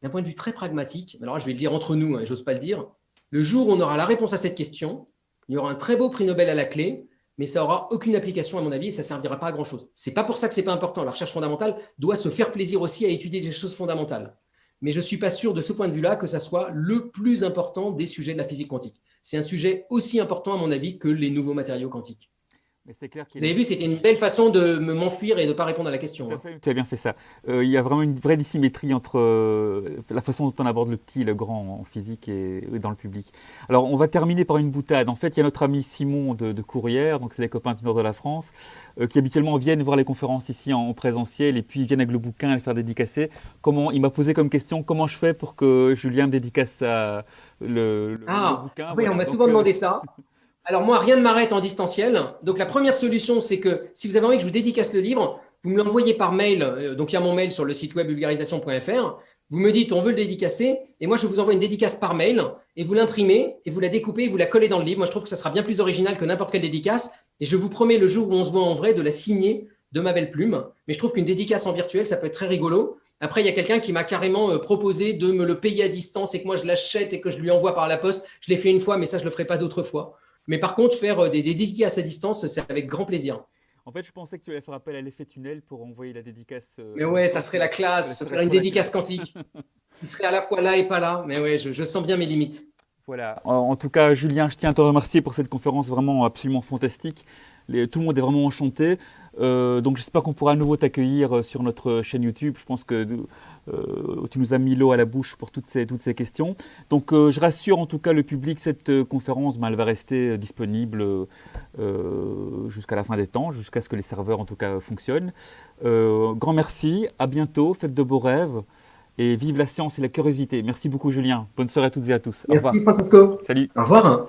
d'un point de vue très pragmatique. Alors, je vais le dire entre nous, et j'ose pas le dire. Le jour où on aura la réponse à cette question, il y aura un très beau prix Nobel à la clé, mais ça n'aura aucune application à mon avis et ça ne servira pas à grand-chose. Ce n'est pas pour ça que ce n'est pas important. La recherche fondamentale doit se faire plaisir aussi à étudier des choses fondamentales. Mais je ne suis pas sûr de ce point de vue-là que ça soit le plus important des sujets de la physique quantique. C'est un sujet aussi important à mon avis que les nouveaux matériaux quantiques. Mais c'est clair Vous avez vu, c'était une belle façon de m'enfuir et de ne pas répondre à la question. Tout à fait, tu as bien fait ça. Il y a vraiment une vraie dissymétrie entre la façon dont on aborde le petit et le grand en physique et dans le public. Alors, on va terminer par une boutade. En fait, il y a notre ami Simon de Courrières, donc c'est les copains du nord de la France, qui habituellement viennent voir les conférences ici en présentiel et puis ils viennent avec le bouquin à le faire dédicacer. Il m'a posé comme question comment je fais pour que Julien me dédicace le bouquin. Oui, on m'a souvent demandé ça. Alors moi, rien ne m'arrête en distanciel. Donc la première solution, c'est que si vous avez envie que je vous dédicace le livre, vous me l'envoyez par mail. Donc il y a mon mail sur le site web vulgarisation.fr. Vous me dites on veut le dédicacer et moi je vous envoie une dédicace par mail et vous l'imprimez et vous la découpez et vous la collez dans le livre. Moi je trouve que ça sera bien plus original que n'importe quelle dédicace et je vous promets le jour où on se voit en vrai de la signer de ma belle plume. Mais je trouve qu'une dédicace en virtuel, ça peut être très rigolo. Après, il y a quelqu'un qui m'a carrément proposé de me le payer à distance et que moi je l'achète et que je lui envoie par la poste. Je l'ai fait une fois, mais ça je le ferai pas d'autres fois. Mais par contre, faire des dédicaces à distance, c'est avec grand plaisir. En fait, je pensais que tu allais faire appel à l'effet tunnel pour envoyer la dédicace. Mais ouais, ça serait la classe, faire une dédicace quantique. Il serait à la fois là et pas là. Mais ouais, je sens bien mes limites. Voilà. En tout cas, Julien, je tiens à te remercier pour cette conférence vraiment absolument fantastique. Tout le monde est vraiment enchanté. Donc j'espère qu'on pourra à nouveau t'accueillir sur notre chaîne YouTube. Je pense que tu nous as mis l'eau à la bouche pour toutes ces questions. Donc je rassure en tout cas le public, cette conférence, elle va rester disponible jusqu'à la fin des temps, jusqu'à ce que les serveurs en tout cas fonctionnent. Grand merci, à bientôt, faites de beaux rêves et vive la science et la curiosité. Merci beaucoup Julien. Bonne soirée à toutes et à tous. Merci Francesco. Salut. Au revoir.